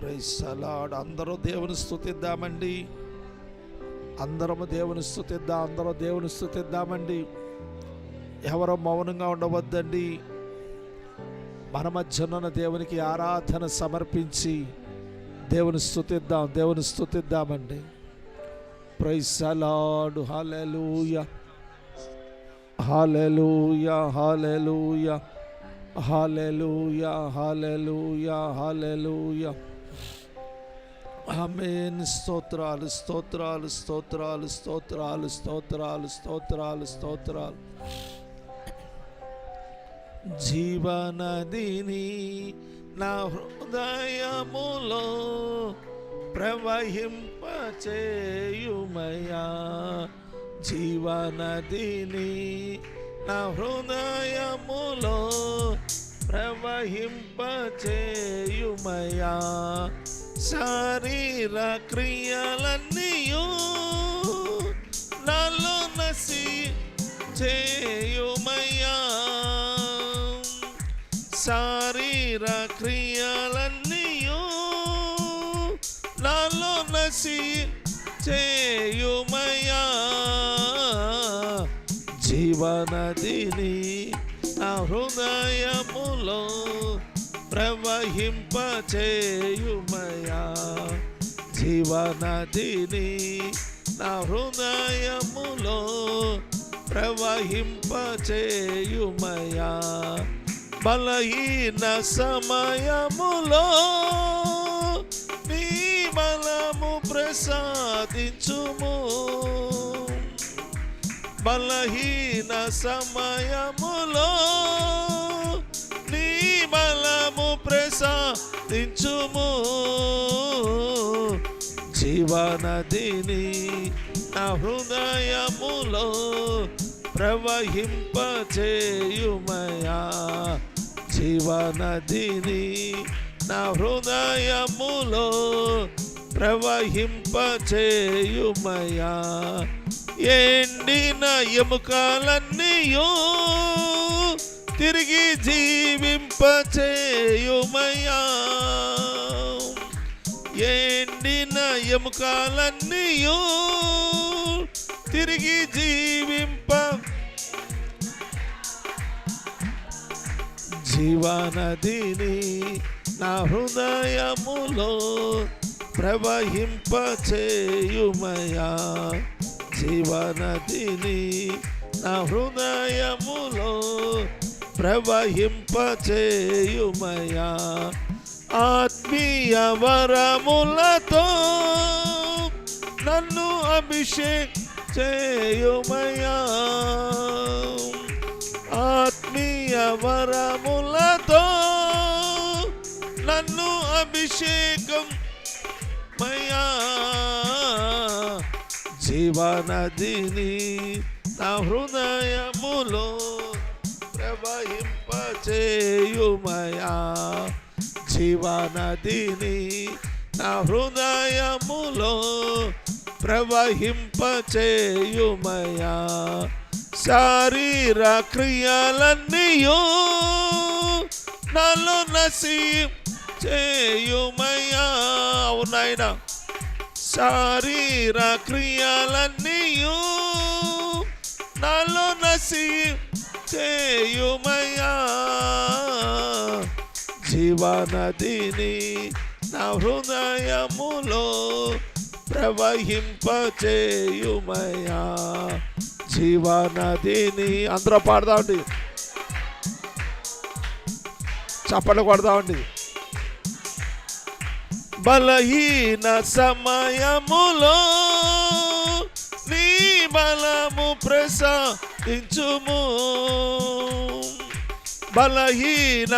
Praise lord. అందరూ దేవుని స్తుతిద్దామండి. అందరము దేవుని స్తుతిద్దాం. అందరూ దేవుని స్తుతిద్దామండి. ఎవరో మౌనంగా ఉండవద్దండి. మన మధ్యనున్న దేవునికి ఆరాధన సమర్పించి దేవుని స్తుతిద్దాం. దేవుని స్తుతిద్దామండి. Praise Lord. హల్లెలూయా, హల్లెలూయా, హల్లెలూయా, హల్లెలూయా, హల్లెలూయా, హల్లెలూయా. ఆమేన్. స్తోత్రాలు, స్తోత్రాలు, స్తోత్రాలు, స్తోత్రాలు, స్తోత్రాలు, స్తోత్రాలు, స్తోత్రాలు. జీవనదిని నా హృదయములో ప్రవహింపచేయుమయా. జీవనదిని నా హృదయములో ప్రవహింపచేయుమయా. శరీర క్రియలన్నీయు నాలో నశించేయుమయా. శరీర క్రియలన్నీయు నాలో నశించేయుమయా. జీవనదిని నా హృదయములో ప్రవహింపచేయుమయా. జీవనదిని నా హృదయములో ప్రవహింపచేయుమయా. బలహీన సమయములో నీ బలము ప్రసాదించుము. బలహీన సమయములో నీ బలము ప్రసాదించుము. జీవనదిని నా హృదయములో ప్రవహింపచేయుమయా. జీవనదిని నా హృదయములో ప్రవహింపచేయుమయా. ఎండిన ఎముకలన్నీయు తిరిగి జీవింపచేయుమయా. ఎండిన ఎముకలన్నీయు తిరిగి జీవింప. జీవనదిని నా హృదయములో ప్రవహింపచేయుమయా. జీవనదిని నా హృదయములో ప్రవహింపచేయుమయా. ఆత్మీయ వరములతో నన్ను అభిషేకమయ్యా. ఆత్మీయ వరములతో నన్ను అభిషేకమయ్యా. జీవనదిని నా హృదయములో ప్రవహింపచేయుమయా. జీవనదిని నా హృదయములో ప్రవహింపచేయుమయా. శరీర క్రియలన్నీయు నాలో నశించేయుమయా. అవునాయనా. శరీర క్రియలన్నీయు నాలో నశించేయుమయా. జీవనదిని నా హృదయములో ప్రవహింపచేయుమయా. జీవనదిని అందరూ పాడదామండి, చప్పట్లు కొడదామండి. బలహీన సమయములో నీ బలము ప్రసాదించుము. బలహీన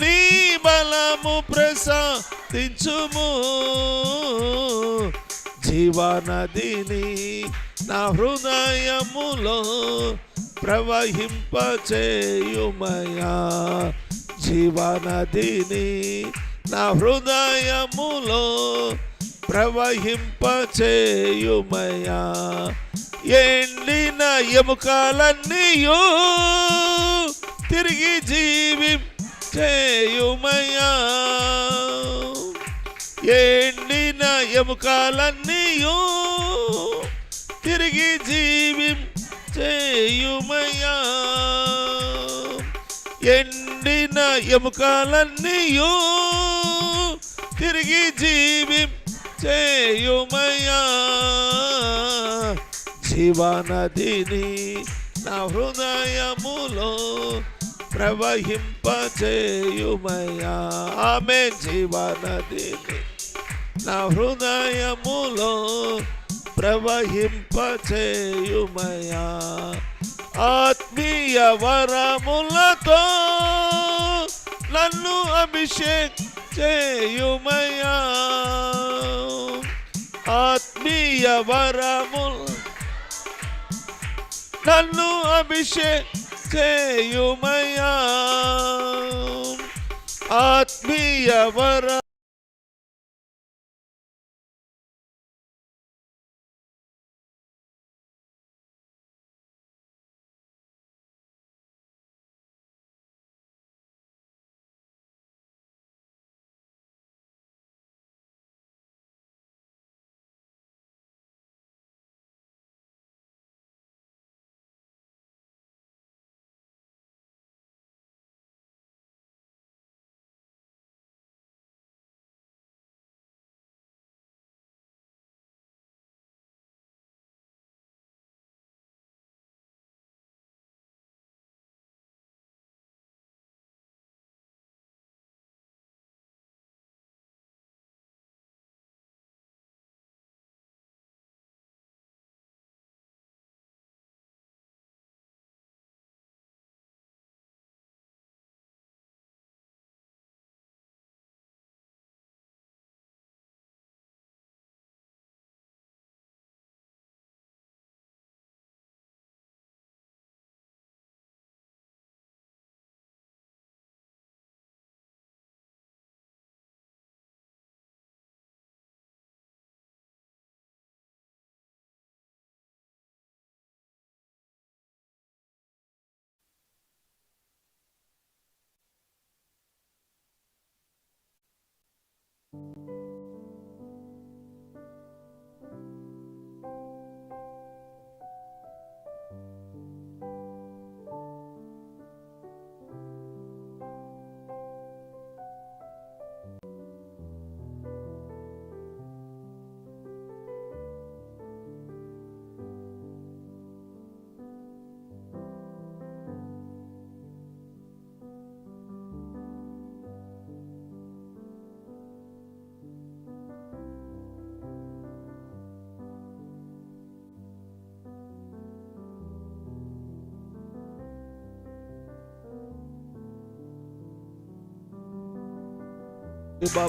నీ బలము ప్రసాదించుము. జీవనదిని నా హృదయములో ప్రవహింపచేయుమయా. జీవనదిని నా హృదయములో ప్రవహింపచేయుమయా. ఎండిన ఎముకలన్నీయు తిరిగి జీవింప చేయుమయ్యా. ఎండిన ఎముకలన్నీయు తిరిగి జీవించేయుమయ్యా. ఎండిన ఎముకలన్నీయు తిరిగి జీవించేయుమయ్యా. జీవనదిని నా హృదయములో ప్రవహింపచేయుమయ్యా. ఆమె జీవనదిని నా హృదయములో ప్రవహింపచేయుమయ్యా. ఆత్మీయ వరములతో నన్ను అభిషేక్ చేయుమయ్యా. ఆత్మీయ వరములు నన్ను అభిషేక్ చేయుమయ్యా. ఆత్మీయ వర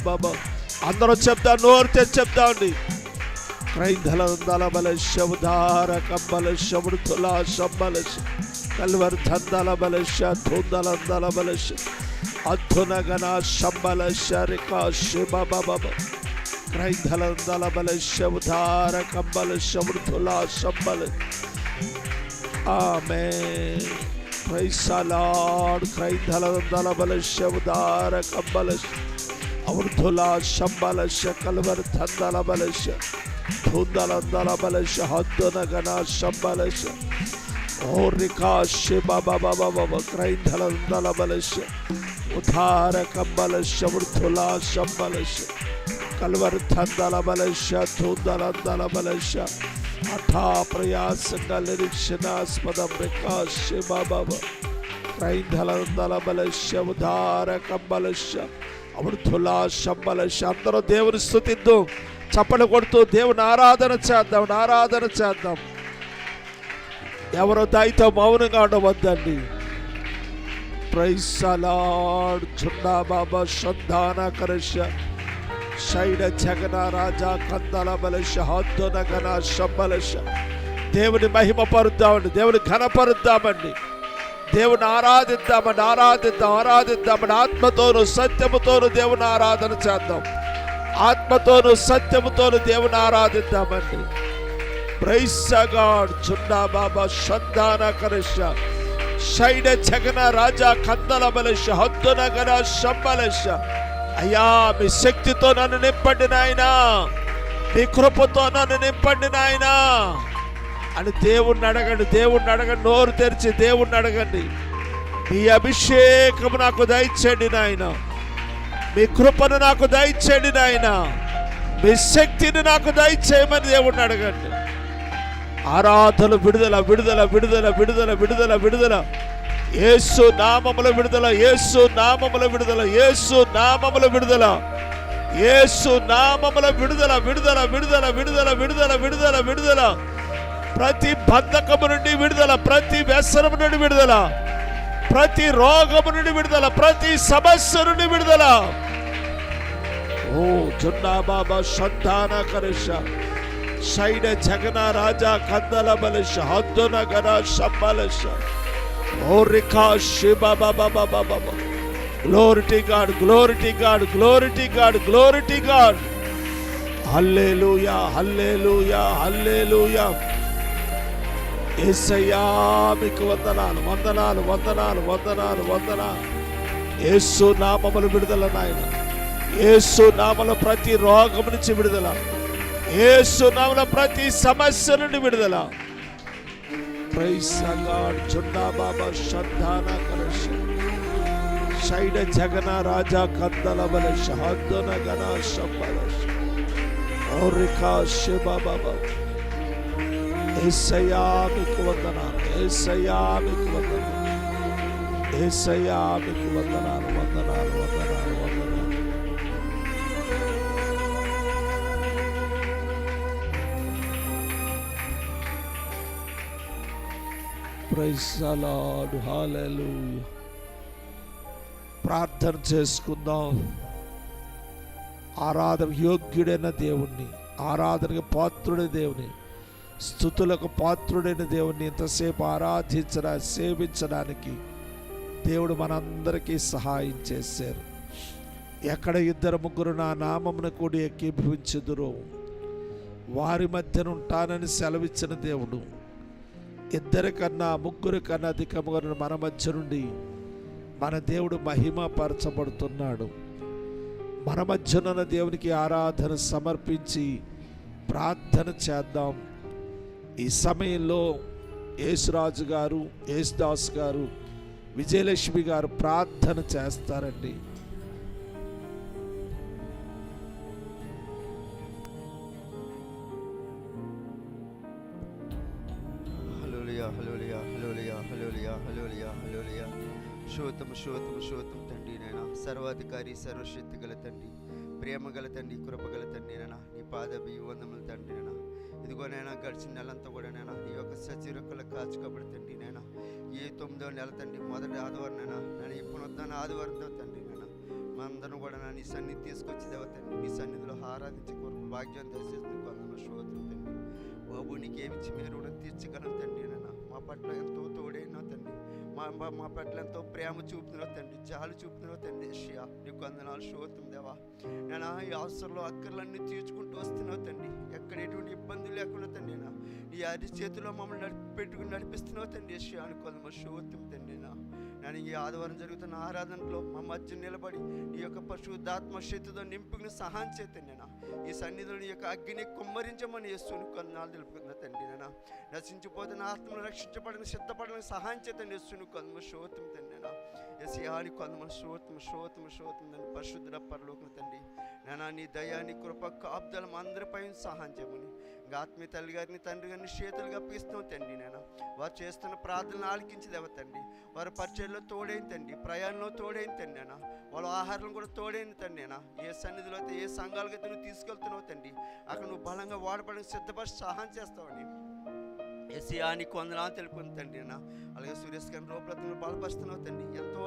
బాబా అందరూ చెప్తా, నోరు తెచ్చి చెప్తాండి. క్రైందల బల శబుధార కంబల శబుతుల శంబల కల్వర్ ధందల బల ధుందల బల అధునగన శంబల శరికా శివ బాబా. క్రైందల బల శబుధార కంబల శబుతుల శంబల. ఆమేన్. Praise the Lord. క్రైందల బల శబుధార కంబల అవృద్ధుల శంబల కల్వర్ ధందల బల ధుందల బల హద్దునగన శంబల ఓరికా శివ బాబా బాబా. క్రైందల బల ఉధార కంబల వృద్ధుల శంబల కల్వర్ ధందల బల ధుందల బల అఠా ప్రయాసంగా నిరీక్షణాస్పదం రికా శివ బాబా. క్రైందల బల ఉధార కంబల అవృద్ధులా శంబల. అందరూ దేవుని స్తుతిద్దాం, చప్పలు కొడుతూ దేవుని ఆరాధన చేద్దాం. ఎవరో దయతో మౌనంగా ఉండవద్దండి. Praise the Lord. చున్నా బాబా సంధాన కరశ శైడ జగన రాజా కందల బలశ హద్దునగన శంబలశ. దేవుని మహిమ పరుద్దామండి, దేవుని ఘనపరుద్దామండి, దేవుని ఆరాధిద్దామని ఆత్మతోను సత్యముతోను దేవుని ఆరాధన చేద్దాం. ఆత్మతోను సత్యముతోను దేవుని ఆరాధిద్దామండి. Praise the God. చున్నా బాబా సంధాన కరశ శైడ జగన రాజా కందల బలశ హద్దున గన శంబలశ. అయ్యా మీ శక్తితో నన్ను నింపండి నాయనా, మీ కృపతో నన్ను నింపండి నాయనా అని దేవుణ్ణి అడగండి. దేవుణ్ణి అడగండి, నోరు తెరిచి దేవుణ్ణి అడగండి. మీ అభిషేకము నాకు దయచేయండి నాయన, మీ కృపను నాకు దయచేయండి నాయన, మీ శక్తిని నాకు దయచేయమని దేవుణ్ణి అడగండి. ఆరాధన విడుదల విడుదల విడుదల విడుదల విడుదల విడుదల యేసు నామముల విడుదల, యేసు నామముల విడుదల, యేసు నామముల విడుదల, యేసు నామముల విడుదల విడుదల విడుదల విడుదల విడుదల విడుదల విడుదల. ప్రతి బంధకము నుండి విడుదల, ప్రతి వ్యసనము నుండి విడుదల, ప్రతి రోగము నుండి విడుదల, ప్రతి సమస్య నుండి విడుదల. ఓ జున్నా బాబా సంతాన కరిష శైడ జగన రాజా కందల బలశ హద్దున గన శంబలశ. ఓ రికా శివ బాబా బాబా బాబా. Glory to God, glory to God, glory to God, glory to God. హల్లెలూయా హల్లెలూయా హల్లెలూయా. యేసయ్యా మీకు వందనాలు వందనాలు వందనాలు వందనాలు వందనాలు. యేసు నామముల విడుదల నాయన, యేసు నామముల ప్రతి రోగం నుంచి విడుదల, యేసు నామముల ప్రతి సమస్య నుండి విడుదల. Praise God. చున్నా బాబా సంతాన కరష శైడ జగన రాజా కందల బలశ హద్దున గన శంబలశ. ఓరికా శివ బాబా. యేసయ్యా మీకు వందనాలు, యేసయ్యా మీకు వందనాలు, యేసయ్యా మీకు వందనాలు వందనాలు వందనాలు వందనాలు. Praise the Lord. హల్లెలూయా. ప్రార్థన చేసుకుందాం. ఆరాధన యోగ్యుడైన దేవుణ్ణి, ఆరాధనకు పాత్రుడైన దేవుని, స్తుతులకు పాత్రుడైన దేవుణ్ణి ఇంతసేపు ఆరాధించడానికి సేవించడానికి దేవుడు మనందరికీ సహాయం చేశారు. ఎక్కడ ఇద్దరు ముగ్గురు నా నామమును కూడి ఏకీభవించుదురో వారి మధ్యన ఉంటానని సెలవిచ్చిన దేవుడు ఇద్దరి కన్నా ముగ్గురు కన్నా అధికముగా మన మధ్య నుండి మన దేవుడు మహిమపరచబడుతున్నాడు. మన మధ్యనున్న దేవునికి ఆరాధన సమర్పించి ప్రార్థన చేద్దాం. ఈ సమయంలో యేసురాజు గారు, యేసుదాస్ గారు, విజయలక్ష్మి గారు ప్రార్థన చేస్తారండి. హల్లెలూయా హల్లెలూయా హల్లెలూయా హల్లెలూయా హల్లెలూయా హల్లెలూయా. శోతము శోతము శోతము తండ్రి నైనా, సర్వాధికారి సర్వశక్తి గల తండ్రి, ప్రేమ గల తండ్రి, కృపగల తండ్రి నైనా, నీ పాదభి వందములు తండ్రి నైనా. ఇదిగో నైనా గడిచిన నెలంతా కూడా నైనా నీ యొక్క సచిరకుల కాచుకోబడి తండ్రి నైనా, ఏ 9వ నెల తండ్రి మొదటి ఆదివారం నైనా నేను ఇప్పుడు వద్దాను ఆదివారంతో తండ్రి నైనా మా అందరం కూడా నీ సన్నిధి తీసుకొచ్చి దేవ తండ్రి, నీ సన్నిధిలో ఆరాధించే కొరకు భాగ్యం దయచేసి కొందరు శోధన తండ్రి. బాబు నీకేమిచ్చి మీరు రుణం తీర్చగలం తండ్రి నైనా, మా పట్ల ఎంతో తోడైనా తండ్రి, మా పట్ల ఎంతో ప్రేమ చూపుతున్నావు తండ్రి, జాలు చూపుతున్నావు తండ్రి. షియా నీకు వందనాలు శోతం దేవా. నేను ఈ అవసరంలో అక్కర్లన్నీ తీర్చుకుంటూ వస్తున్నావు తండ్రి, ఎక్కడ ఎటువంటి ఇబ్బందులు లేకుండా తండ్రి నీ అరి చేతిలో మమ్మల్ని పెట్టుకుని నడిపిస్తున్నావు తండ్రి. షియా నీకు వందనాలు శోతం తండ్రి. నేను ఈ ఆదివారం జరుగుతున్న ఆరాధనలో మా మధ్య నిలబడి నీ యొక్క పరిశుద్ధాత్మ శక్తితో నింపుకుని సహాయం చేతండి. ఈ సన్నిధిలో నీ యొక్క అగ్ని కుమ్మరించమని యేసుని కొందనాలు తెలుపుకున్న తండ్రి. నేను నశించిపోతున్న ఆత్మను రక్షించబడిన సిద్ధపడని సహాయం చేతండి. యేసుని కొందమ శోతం తండ్రి. ఎసియాని కొందమ శోతం శోతం శోతం తండ్రి. పరిశుద్ధ పరలోకం తండ్రి నేను నీ దయా నీ కృప కాపుదలం అందరిపై సహాయం చేయమని ఆత్మీయ తల్లి గారిని తండ్రి గారిని చేతులుగా అప్పగిస్తున్నాం తండ్రి. నేను వారు చేస్తున్న ప్రార్థనలు ఆలకించదేవ తండ్రి, వారి పరిచయంలో తోడైన తండ్రి, ప్రయాణంలో తోడైన తండ్రి నేను, వాళ్ళ ఆహారం కూడా తోడైన తండ్రి. నేను ఏ సన్నిధిలో అయితే ఏ సంఘాలకు అయితే నువ్వు తీసుకెళ్తున్నావు తండ్రి, అక్కడ నువ్వు బలంగా వాడబడిన సిద్ధపరిచి సహాయం చేస్తావని ఎసియా నీకు వందనాలు తెలుపుకుంది తండ్రి. నేను అలాగే సురేష్ గారిని రూపరత్నం బలపరుస్తున్నావు తండ్రి. ఎంతో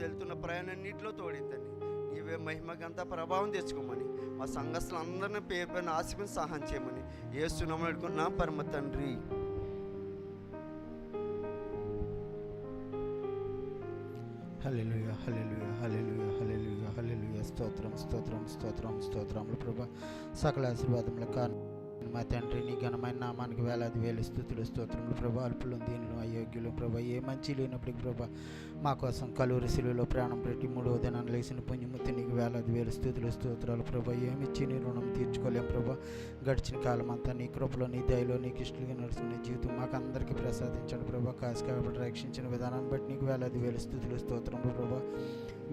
వెళ్తున్న ప్రయాణాన్నింటిలో తోడిందండి. నీవే మహిమకంతా ప్రభావం తెచ్చుకోమని మా సంఘస్థులు అందరినీ పేరు పైన ఆశిపని సహాయం చేయమని యేసు నామములో అడుగుతున్నాం పరమ తండ్రి. హల్లెలూయా హల్లెలూయా హల్లెలూయా హల్లెలూయా హల్లెలూయా. స్తోత్రం స్తోత్రం స్తోత్రం స్తోత్రములు ప్రభా. సకల ఆశీర్వాదముల కారణం మా తండ్రి నీ ఘనమైన నామానికి వేలాది వేలు స్తుతులు స్తోత్రములు ప్రభా. అల్పులు దీనులు అయోగ్యులు ప్రభా, ఏ మంచి లేనప్పటికి ప్రభా మా కోసం కలూరి శిలువలో ప్రాణం పెట్టి 3వ దినాన్ని లేచిన పుణ్యమూర్తి నీకు వేలాది వేలు స్తుతులు స్తోత్రాలు ప్రభా. ఏమిచ్చి నీ రుణం తీర్చుకోలేం ప్రభా. గడిచిన కాలం అంతా నీ కృపలో నీ దయలో నీకు ఇష్టలుగా నడుచుకునే జీవితం మాకు అందరికీ ప్రసాదించండి ప్రభా. కాసి కాబట్టి రక్షించిన విధానాన్ని బట్టి నీకు వేలాది వేలు స్తుతులు స్తోత్రములు ప్రభా.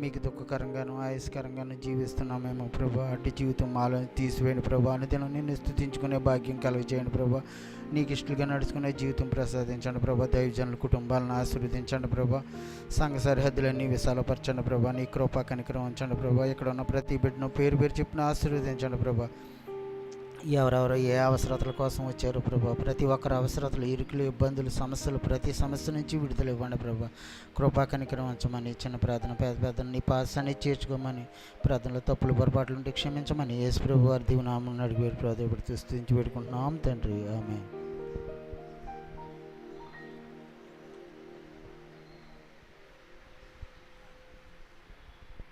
మీకు దుఃఖకరంగాను ఆయాసకరంగాను జీవిస్తున్నామేమో ప్రభా. అట్టి జీవితం మాలో తీసివేయండి ప్రభా. అనుదినం నిన్ను స్తుతించుకునే భాగ్యం కలుగజేయండి ప్రభా. నీకు ఇష్టలుగా నడుచుకునే జీవితం ప్రసాదించండి ప్రభా. దైవజనుల కుటుంబాలను ఆశీర్వదించండి ప్రభా. సంఘ సరిహద్దులన్నీ విశాలపరచండి ప్రభా. నీ కృపా కనికరం ఉంచండి ప్రభా. ఇక్కడ ఉన్న ప్రతి బిడ్డను పేరు పేరు చెప్పిన ఆశీర్వదించండి ప్రభా. ఎవరెవరో ఏ అవసరతల కోసం వచ్చారు ప్రభా, ప్రతి ఒక్కరి అవసరతలు, ఇరుకులు, ఇబ్బందులు, సమస్యలు, ప్రతి సమస్య నుంచి విడుదల ఇవ్వండి ప్రభా. కృపా కనికరం ఉంచమని చిన్న ప్రార్థన పేద పెద్దలు నీ పాసాన్ని చేర్చుకోమని, ప్రార్థనలో తప్పులు పొరపాట్లు ఉంటే క్షమించమని యేసు ప్రభు వారి దీవెనామమున అడిగి వేడు ప్రార్థన స్తుతించి వేడుకుంటున్నాం తండ్రి, ఆమేన్.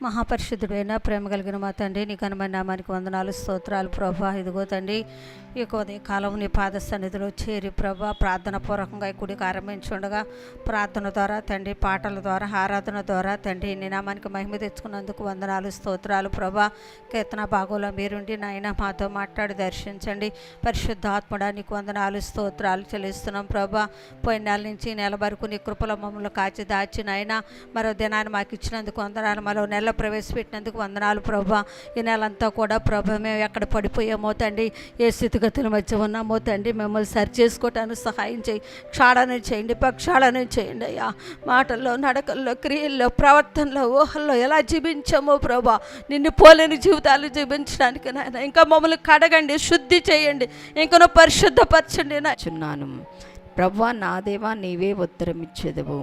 మహాపరిశుద్ధుడైన ప్రేమ కలిగిన మా తండ్రి నీ ఘనమైన నామానికి వందనాలు స్తోత్రాలు ప్రభా. ఇదిగో తండ్రి ఈ ఉదయ కాలం నీ పాద సన్నిధిలో చేరి ప్రభా ప్రార్థన పూర్వకంగా ఈ కుడికి ఆరంభించుండగా ప్రార్థన ద్వారా తండ్రి, పాటల ద్వారా, ఆరాధన ద్వారా తండ్రి నీ నామానికి మహిమ తెచ్చుకున్నందుకు వందనాలు స్తోత్రాలు ప్రభా. కీర్తన భాగంలో మీరుండి నాయన మాతో మాట్లాడి దర్శించండి. పరిశుద్ధాత్ముడా నీకు వందనాలు స్తోత్రాలు చెల్లిస్తున్నాం ప్రభా. పోయిన నెల నుంచి నెల వరకు నీ కృపల మమ్మల్ని కాచి దాచి నాయన మరో దినాన్ని మాకు ఇచ్చినందుకు వందనాలు, మరో నెల ప్రవేశపెట్టినందుకు వందనాలు ప్రభా. ఈ నెలంతా కూడా ప్రభా మేము ఎక్కడ పడిపోయామో తండ్రి, ఏ స్థితిగతుల మధ్య ఉన్నామో తండ్రి మిమ్మల్ని సరి చేసుకోవటానికి సహాయం చేయి. క్షాళన చేయండి, ప్రక్షాళన చేయండి అయ్యా. మాటల్లో, నడకల్లో, క్రియల్లో, ప్రవర్తనలో, ఊహల్లో ఎలా జీవించామో ప్రభా, నిన్ను పోలేని జీవితాలు జీవించడానికి నాయన ఇంకా మమ్మల్ని కడగండి, శుద్ధి చేయండి, ఇంకనూ పరిశుద్ధపరచండి నాచున్నాను ప్రభా. నా దేవా నీవే ఉత్తరం ఇచ్చేదవు.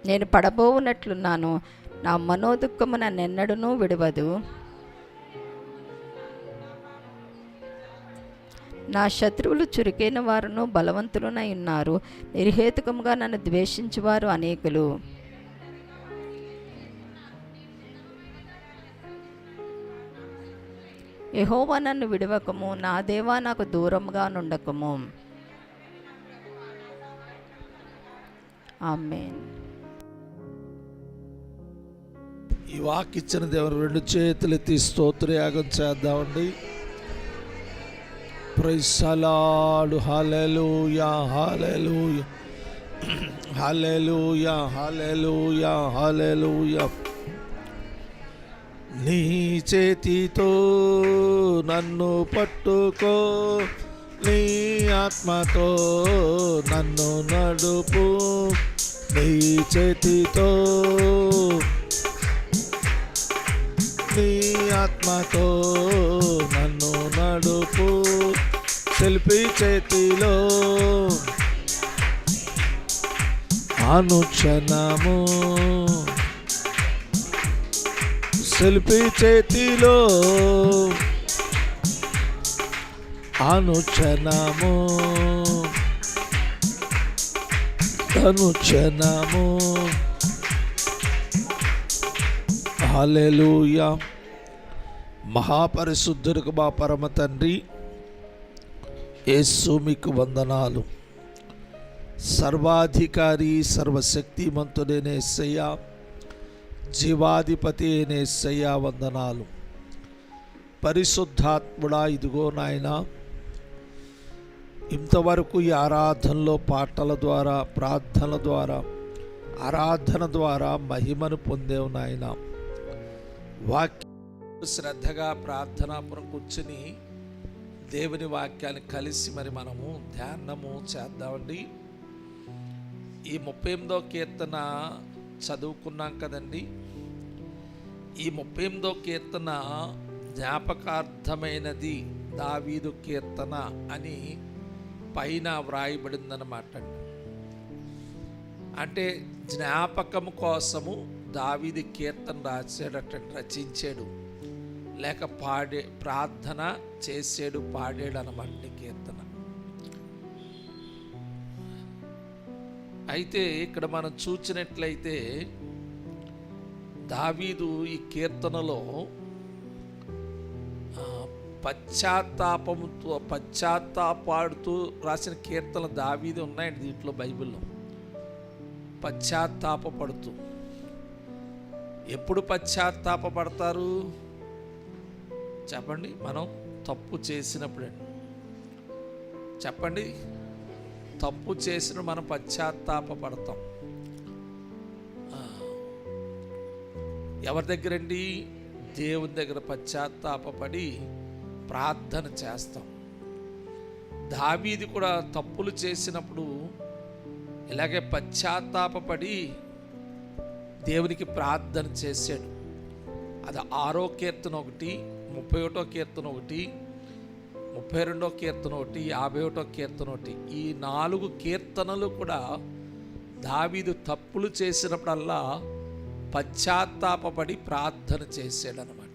నేను పడబోవునట్లున్నాను, నా మనోదుఃఖము నన్నెన్నడూ విడవదు. నా శత్రువులు చురుకైన వారును బలవంతులనై ఉన్నారు, నిర్హేతుకముగా నన్ను ద్వేషించువారు అనేకులు. యెహోవా నన్ను విడవకము, నా దేవా నాకు దూరంగా నుండకము. ఆమేన్. ఈ వాకిచ్చిన దేవుని 2 చేతులెత్తి స్తోత్రయాగం చేద్దామండి. Praise Lord. హల్లెలూయా హల్లెలూయా హల్లెలూయా హల్లెలూయా హల్లెలూయా. నీ చేతితో నన్ను పట్టుకో, నీ ఆత్మతో నన్ను నడుపు, నీ చేతితో నీ ఆత్మతో నన్ను నడుపు, శిల్పి చేతిలో అనుక్షణము, శిల్పి చేతిలో అనుక్షణము అనుక్షణము. హల్లెలూయా. మహాపరిశుద్ధులకు మా పరమ తండ్రి యేసు మీకు వందనాలు. సర్వాధికారి సర్వశక్తిమంతుడైన యేసయ్యా, జీవాధిపతి అయిన యేసయ్యా వందనాలు. పరిశుద్ధాత్ముడా ఇదిగో నాయనా, ఇంతవరకు ఈ ఆరాధనలో పాటల ద్వారా, ప్రార్థనల ద్వారా, ఆరాధన ద్వారా మహిమను పొందేవు నాయన. వాక్య శ్రద్ధగా ప్రార్థనాపురం కూర్చుని దేవుని వాక్యాన్ని కలిసి మరి మనము ధ్యానము చేద్దామండి. ఈ 38వ కీర్తన చదువుకున్నాం కదండి. ఈ 38వ కీర్తన జ్ఞాపకార్థమైనది దావీదు కీర్తన అని పైన వ్రాయబడిందన్నమాట. అంటే జ్ఞాపకము కోసము దావీదు కీర్తన రచించాడు, లేక ప్రార్థన చేసాడు, పాడాడు అన్నమాట కీర్తన. అయితే ఇక్కడ మనం చూసినట్లయితే దావీదు ఈ కీర్తనలో పశ్చాత్తాపాడుతూ రాసిన కీర్తనలు దావీదు ఉన్నాయండి దీంట్లో బైబిల్లో. పశ్చాత్తాపడుతూ. ఎప్పుడు పశ్చాత్తాపడతారు చెప్పండి? మనం తప్పు చేసినప్పుడే. చెప్పండి, తప్పు చేసిన మనం పశ్చాత్తాపడతాం. ఎవరి దగ్గరండి? దేవుని దగ్గర పశ్చాత్తాపడి ప్రార్థన చేస్తాం. దావీదు కూడా తప్పులు చేసినప్పుడు ఇలాగే పశ్చాత్తాపడి దేవునికి ప్రార్థన చేశాడు. అది 6వ కీర్తన ఒకటి, 31వ కీర్తన ఒకటి, 32వ కీర్తన ఒకటి, 51వ కీర్తన ఒకటి. ఈ 4 కీర్తనలు కూడా దావీదు తప్పులు చేసినప్పుడల్లా పశ్చాత్తాపడి ప్రార్థన చేశాడనమాట.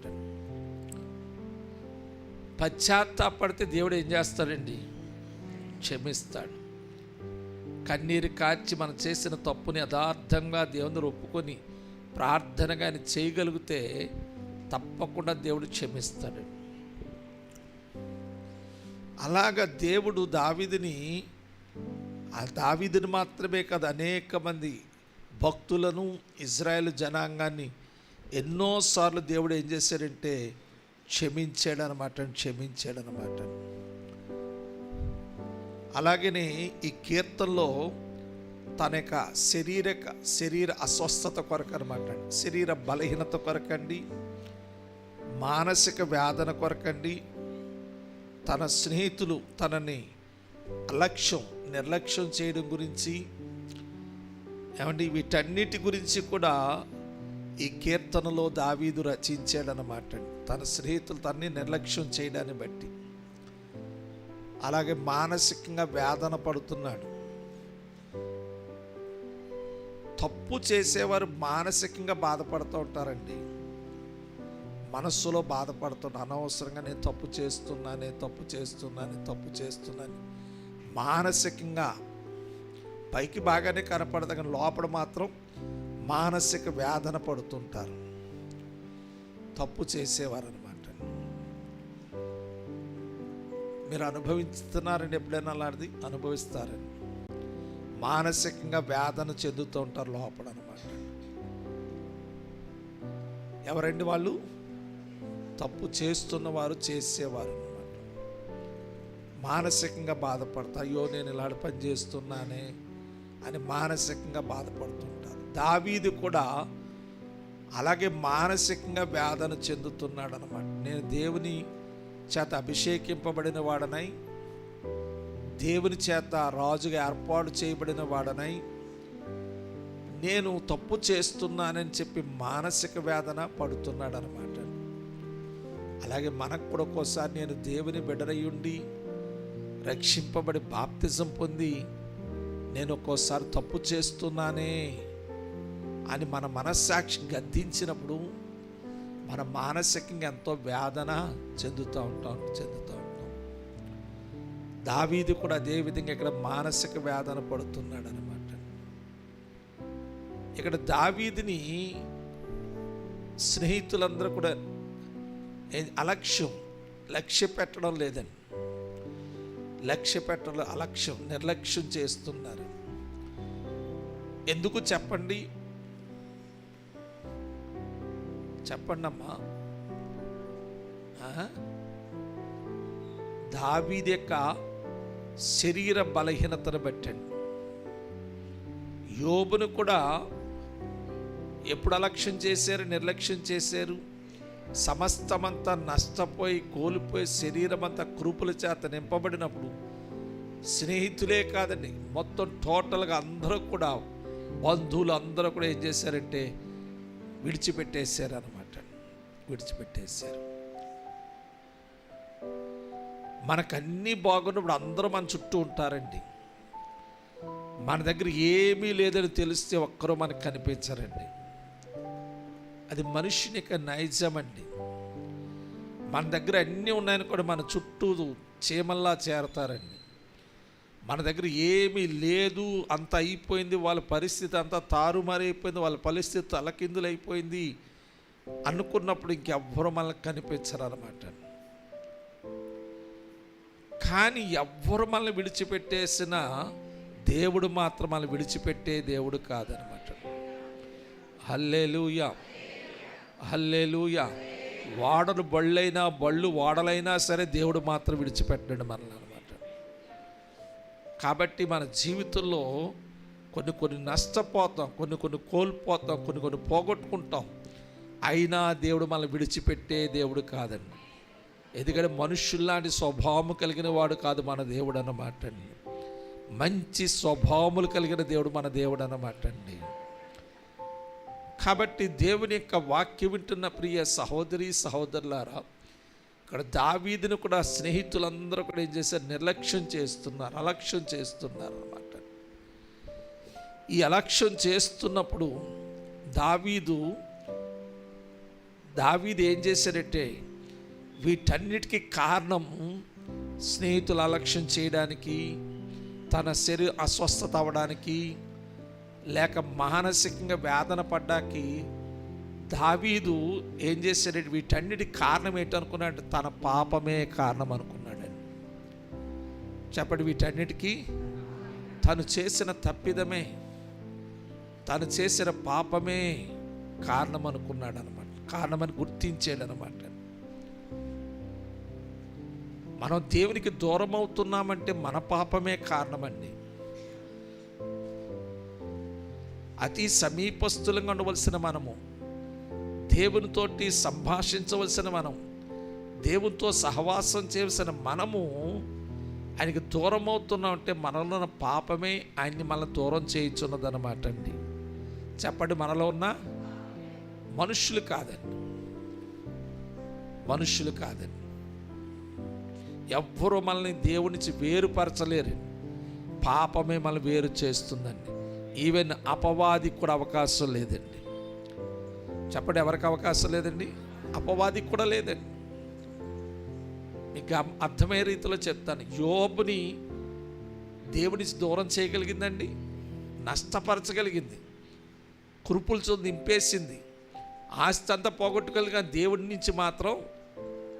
పశ్చాత్తాపడితే దేవుడు ఏం చేస్తాడండి? క్షమిస్తాడు. కన్నీరు కార్చి మనం చేసిన తప్పుని యథార్థంగా దేవుని ఒప్పుకొని ప్రార్థన కానీ చేయగలిగితే తప్పకుండా దేవుడు క్షమిస్తాడు. అలాగ దేవుడు దావీదుని మాత్రమే కాదు, అనేక మంది భక్తులను, ఇజ్రాయేల్ జనాంగాన్ని ఎన్నోసార్లు దేవుడు ఏం చేశాడంటే క్షమించాడనమాట. అలాగనే ఈ కీర్తనలో తన యొక్క శరీర అస్వస్థత కొరకు అనమాట, శరీర బలహీనత కొరకండి, మానసిక వేదన కొరకండి, తన స్నేహితులు తనని నిర్లక్ష్యం చేయడం గురించి, ఏమండి వీటన్నిటి గురించి కూడా ఈ కీర్తనలో దావీదు రచించాడనమాట. తన స్నేహితులు తనని నిర్లక్ష్యం చేయడాన్ని బట్టి. అలాగే మానసికంగా వేదన పడుతున్నాడు. తప్పు చేసేవారు మానసికంగా బాధపడుతూ ఉంటారండి. మనస్సులో బాధపడుతున్నా, అనవసరంగా నేను తప్పు చేస్తున్నాను మానసికంగా పైకి బాగానే కనపడదు, కానీ లోపల మాత్రం మానసిక వేదన పడుతుంటారు తప్పు చేసేవారు అనమాట. మీరు అనుభవిస్తున్నారండి, ఎప్పుడైనా అలాంటిది అనుభవిస్తారని మానసికంగా వేదన చెందుతూ ఉంటారు లోపల అనమాట. ఎవరండి వాళ్ళు? తప్పు చేస్తున్నవారు, చేసేవారు అనమాట. మానసికంగా బాధపడతా, అయ్యో నేను ఇలాంటి పని చేస్తున్నానే అని మానసికంగా బాధపడుతుంటారు. దావీదు కూడా అలాగే మానసికంగా వేదన చెందుతున్నాడు అనమాట. నేను దేవుని చేత అభిషేకింపబడిన వాడనై, దేవుని చేత రాజుగా ఏర్పాటు చేయబడిన వాడనై నేను తప్పు చేస్తున్నానని చెప్పి మానసిక వేదన పడుతున్నాడు అనమాట. అలాగే మనకు కూడా ఒక్కోసారి నేను దేవుని బిడ్డనయ్యుండి రక్షింపబడి బాప్తిజం పొంది నేను ఒక్కోసారి తప్పు చేస్తున్నానే అని మన మనస్సాక్షి గద్దించినప్పుడు మన మానసికంగా ఎంతో వేదన చెందుతూ ఉంటాం. దావీదు కూడా అదే విధంగా ఇక్కడ మానసిక వేదన పడుతున్నాడు అనమాట. ఇక్కడ దావీదుని స్నేహితులందరూ కూడా లక్ష్య పెట్టడం లేదండి. నిర్లక్ష్యం చేస్తున్నారు. ఎందుకు చెప్పండి అమ్మా. దావీదు యొక్క శరీర బలహీనతను బట్టండి. యోబును కూడా ఎప్పుడు నిర్లక్ష్యం చేశారు? సమస్తమంతా నష్టపోయి కోల్పోయి శరీరం అంతా కురుపుల చేత నింపబడినప్పుడు స్నేహితులే కాదండి, మొత్తం టోటల్గా అందరూ కూడా, బంధువులు అందరూ కూడా ఏం చేశారంటే విడిచిపెట్టేశారు అనమాట. మనకన్నీ బాగున్నప్పుడు అందరూ మన చుట్టూ ఉంటారండి. మన దగ్గర ఏమీ లేదని తెలిస్తే ఒక్కరూ మనకు కనిపించరండి. అది మనిషిని యొక్క నైజం అండి. మన దగ్గర అన్నీ ఉన్నాయని కూడా మన చుట్టూ చీమల్లా చేరతారండి. మన దగ్గర ఏమీ లేదు, అంత అయిపోయింది, వాళ్ళ పరిస్థితి అంతా తారుమారైపోయింది, వాళ్ళ పరిస్థితి తలకిందులు అయిపోయింది అనుకున్నప్పుడు ఇంకెవ్వరు మనకు కనిపించరు అన్నమాట. కానీ ఎవ్వరు మనల్ని విడిచిపెట్టేసినా దేవుడు మాత్రం మనల్ని విడిచిపెట్టే దేవుడు కాదనమాట. హల్లెలూయా, హల్లెలూయా. వాడలు బళ్ళు వాడలైనా సరే దేవుడు మాత్రం విడిచిపెట్టడు మనల్ని అనమాట. కాబట్టి మన జీవితంలో కొన్ని నష్టపోతాం, కొన్ని కోల్పోతాం, కొన్ని పోగొట్టుకుంటాం. అయినా దేవుడు మనల్ని విడిచిపెట్టే దేవుడు కాదండి. ఎందుకంటే మనుషుల్లాంటి స్వభావం కలిగిన వాడు కాదు మన దేవుడు అన్నమాట అండి. మంచి స్వభావములు కలిగిన దేవుడు మన దేవుడు అన్నమాట అండి. కాబట్టి దేవుని యొక్క వాక్యం వింటున్న ప్రియ సహోదరి సహోదరులారా, ఇక్కడ దావీదును కూడా స్నేహితులందరూ కూడా ఏం చేశారు? అలక్ష్యం చేస్తున్నారు అన్నమాట. ఈ అలక్ష్యం చేస్తున్నప్పుడు దావీదు ఏం చేశారంటే, వీటన్నిటికీ కారణం స్నేహితులు అలక్ష్యం చేయడానికి, తన శరీర అస్వస్థత అవ్వడానికి, లేక మానసికంగా వేదన పడ్డాకి దావీదు ఏం చేశాడంటే, వీటన్నిటి కారణం ఏంటనుకున్నాడు? తన పాపమే కారణం అనుకున్నాడండి. చెప్పండి, వీటన్నిటికీ తను చేసిన తప్పిదమే, తను చేసిన పాపమే కారణం అనుకున్నాడు అనమాట. కారణమని గుర్తించాడు అనమాట. మనం దేవునికి దూరం అవుతున్నామంటే మన పాపమే కారణమండి. అతి సమీపస్తులంగా ఉండవలసిన మనము, దేవునితోటి సంభాషించవలసిన మనం, దేవునితో సహవాసం చేయవలసిన మనము ఆయనకి దూరం అవుతున్నామంటే మనలో ఉన్న పాపమే ఆయన్ని మనల్ని దూరం చేయించున్నదన్నమాట అండి. చెప్పండి, మనలో ఉన్న మనుషులు కాదండి. ఎవ్వరూ మనల్ని దేవుని నుంచి వేరుపరచలేరు. పాపమే మనల్ని వేరు చేస్తుందండి. ఈవెన్ అపవాదికి కూడా అవకాశం లేదండి. చెప్పండి, ఎవరికి అవకాశం లేదండి? అపవాదికి కూడా లేదండి. మీకు అర్థమయ్యే రీతిలో చెప్తాను. యోబుని దేవుని దూరం చేయగలిగిందండి, నష్టపరచగలిగింది, కురుపులతో నింపేసింది, ఆస్తి అంతా పోగొట్టుకోగలిగిన దేవుడి నుంచి మాత్రం,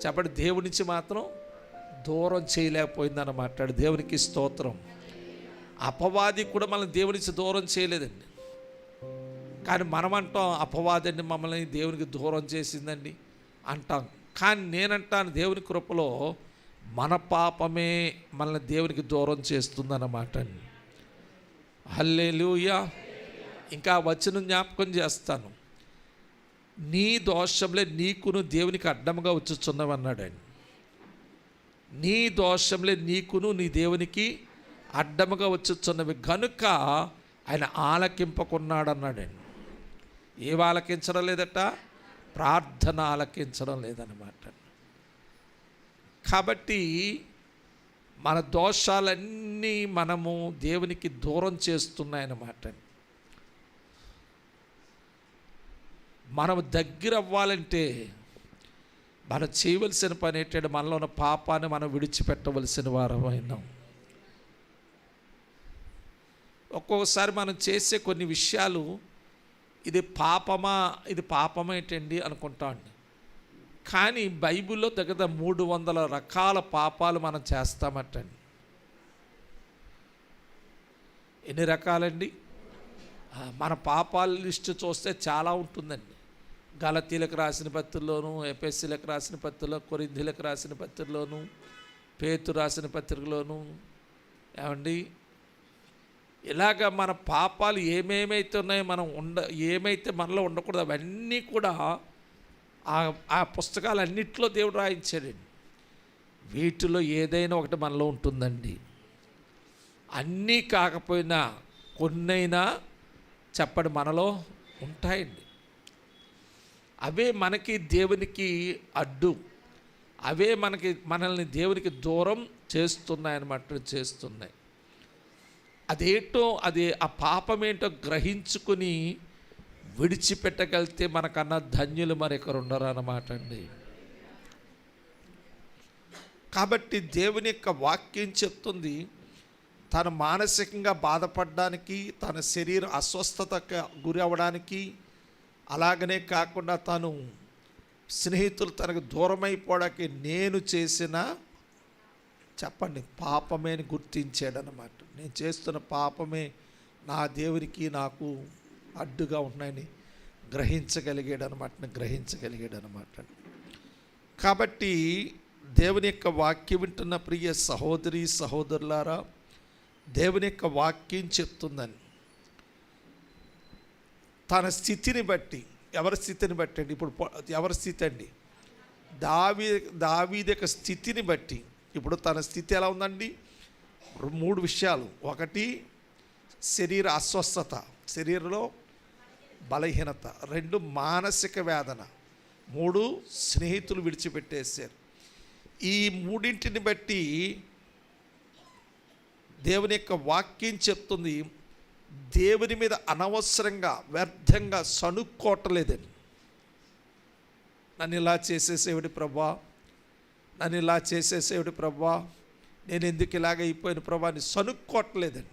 చెప్పండి, దేవుడి నుంచి మాత్రం దూరం చేయలేకపోయిందన్నమాట. దేవునికి స్తోత్రం. అపవాది కూడా మనల్ని దేవుడి నుంచి దూరం చేయలేదండి. కానీ మనం అంటాం, అపవాదండి మమ్మల్ని దేవునికి దూరం చేసిందండి అంటాం. కానీ నేనంటాను, దేవుని కృపలో మన పాపమే మనల్ని దేవునికి దూరం చేస్తుందన్నమాట. హల్లెలూయా. ఇంకా వచనం జ్ఞాపకం చేస్తాను. నీ దోషంలే నీకును దేవునికి అడ్డముగా వచ్చుచున్నవన్నాడండి. నీ దోషంలే నీకును నీ దేవునికి అడ్డముగా వచ్చుచున్నవి గనుక ఆయన ఆలకింపకున్నాడు అన్నాడండి. ఏం ఆలకించడం లేదట? ప్రార్థన ఆలకించడం లేదన్నమాట. కాబట్టి మన దోషాలన్నీ మనము దేవునికి దూరం చేస్తున్నాయన్నమాట. మనం దగ్గర అవ్వాలంటే మనం చేయవలసిన పని ఏంటంటే, మనలో ఉన్న పాపాన్ని మనం విడిచిపెట్టవలసిన వారమైనాం. ఒక్కొక్కసారి మనం చేసే కొన్ని విషయాలు ఇది పాపమా ఏంటండి అనుకుంటామండి. కానీ బైబిల్లో దగ్గర 300 రకాల పాపాలు మనం చేస్తామటండి. ఎన్ని రకాలండి? మన పాపాల లిస్టు చూస్తే చాలా ఉంటుందండి. గలతీలకు రాసిన పత్రికలోను, ఎఫెసీలకు రాసిన పత్రికలో, కొరింథీలకు రాసిన పత్రికలోను, పేతురు రాసిన పత్రికలోను, ఏమండి, ఇలాగ మన పాపాలు ఏమేమైతే ఉన్నాయో ఏమైతే మనలో ఉండకూడదు అవన్నీ కూడా ఆ పుస్తకాలన్నింటిలో దేవుడు రాయించాడండి. వీటిలో ఏదైనా ఒకటి మనలో ఉంటుందండి. అన్నీ కాకపోయినా కొన్నైనా చెప్పండి మనలో ఉంటాయండి. అవే మనకి దేవునికి అడ్డు, అవే మనల్ని దేవునికి దూరం చేస్తున్నాయి. అదేంటో ఆ పాపమేంటో గ్రహించుకుని విడిచిపెట్టగలిగితే మనకన్నా ధన్యులు మరొకరు ఉండరు అన్నమాట అండి. కాబట్టి దేవుని యొక్క వాక్యం చెప్తుంది, తను మానసికంగా బాధపడడానికి, తన శరీర అస్వస్థతకు గురి అవ్వడానికి, అలాగనే కాకుండా తను స్నేహితులు తనకు దూరమైపోవడానికి నేను చేసిన చెప్పండి పాపమే అని గుర్తించాడనమాట. నేను చేస్తున్న పాపమే నా దేవునికి నాకు అడ్డుగా ఉన్నాయని గ్రహించగలిగాడనమాట. కాబట్టి దేవుని యొక్క వాక్యం వింటున్న ప్రియ సహోదరి సహోదరులారా, దేవుని యొక్క వాక్యం చెప్తుందని తన స్థితిని బట్టి, ఎవరి స్థితిని బట్టి అండి, ఇప్పుడు ఎవరి స్థితి అండి, దావీదు యొక్క స్థితిని బట్టి. ఇప్పుడు తన స్థితి ఎలా ఉందండి? 3 విషయాలు. 1 శరీర అస్వస్థత, శరీరంలో బలహీనత. 2 మానసిక వేదన. 3 స్నేహితులు విడిచిపెట్టేశారు. ఈ 3ంటిని బట్టి దేవుని యొక్క వాక్యం చెప్తుంది, దేవుని మీద అనవసరంగా వ్యర్థంగా సణుక్కోవట్లేదని. నన్ను ఇలా చేసేసేవిడి ప్రభా, నన్ను ఇలా చేసేసేవిడి ప్రభా, నేను ఎందుకు ఇలాగ అయిపోయిన ప్రభా అని సణుక్కోవట్లేదని.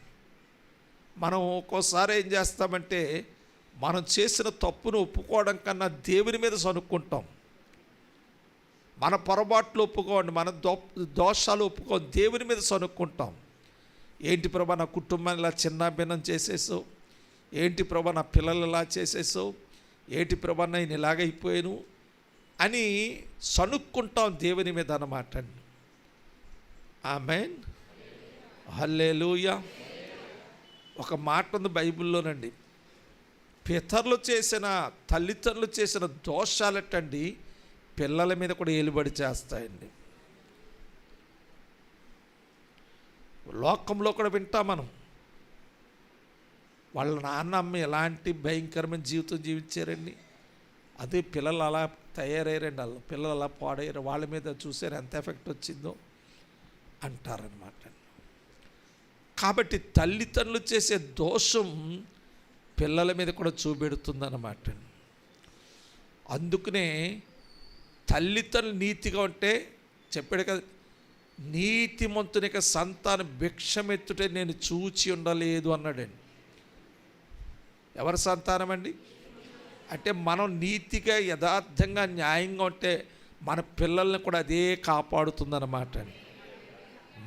మనం ఒక్కోసారి ఏం చేస్తామంటే, మనం చేసిన తప్పును ఒప్పుకోవడం కన్నా దేవుని మీద సణుక్కుంటాం. మన పొరపాట్లు ఒప్పుకోండి, మన దోషాలు ఒప్పుకోండి, దేవుని మీద సణుక్కుంటాం. ఏంటి ప్రభా నా కుటుంబాన్ని ఇలా చిన్న భిన్నం చేసేసావు, ఏంటి ప్రభా నా పిల్లలు ఇలా చేసేసావు, ఏంటి ప్రభా నేను ఇలాగైపోయాను అని సణుక్కుంటాం దేవుని మీద అన్నమాట. ఆమేన్, హల్లెలూయా. ఒక మాట ఉంది బైబిల్లోనండి, తల్లిదండ్రులు చేసిన దోషాలటండి పిల్లల మీద కూడా ఏలుబడి చేస్తాయండి. లోకంలో కూడా వింటాం మనం, వాళ్ళ నాన్న అమ్మ ఎలాంటి భయంకరమైన జీవితం జీవించారండి, అదే పిల్లలు అలా తయారయ్యారండి, వాళ్ళ పిల్లలు అలా పాడయ్యారు, వాళ్ళ మీద చూసారు ఎంత ఎఫెక్ట్ వచ్చిందో అంటారనమాట. కాబట్టి తల్లిదండ్రులు చేసే దోషం పిల్లల మీద కూడా చూపెడుతుందన్నమాట. అందుకనే తల్లిదండ్రులు నీతిగా ఉంటే చెప్పాడు కదా, నీతిమంతునిక సంతానం భిక్షమెత్తుటే నేను చూచి ఉండలేదు అన్నాడండి. ఎవరి సంతానం అండి అంటే, మనం నీతిగా యథార్థంగా న్యాయంగా ఉంటే మన పిల్లల్ని కూడా అదే కాపాడుతుందన్నమాట.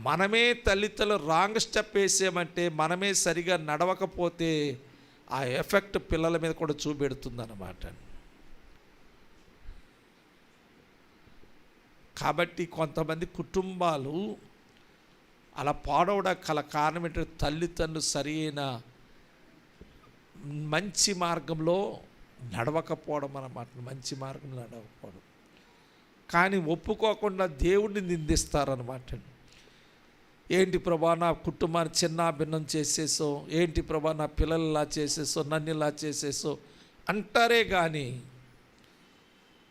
మనమే తల్లిదండ్రులు రాంగ్ స్టెప్ వేసామంటే, మనమే సరిగా నడవకపోతే ఆ ఎఫెక్ట్ పిల్లల మీద కూడా చూపెడుతుందన్నమాట. కాబట్టి కొంతమంది కుటుంబాలు అలా పాడవడానికి గల కారణం ఏంటంటే, తల్లిదండ్రులు సరైన మంచి మార్గంలో నడవకపోవడం అన్నమాట. మంచి మార్గంలో నడవకపోవడం, కానీ ఒప్పుకోకుండా దేవుడిని నిందిస్తారనమాట. ఏంటి ప్రభా నా కుటుంబాన్ని చిన్న భిన్నం చేసేసో, ఏంటి ప్రభా నా పిల్లలు ఇలా చేసేసో, నన్ను ఇలా చేసేసో అంటారే కానీ,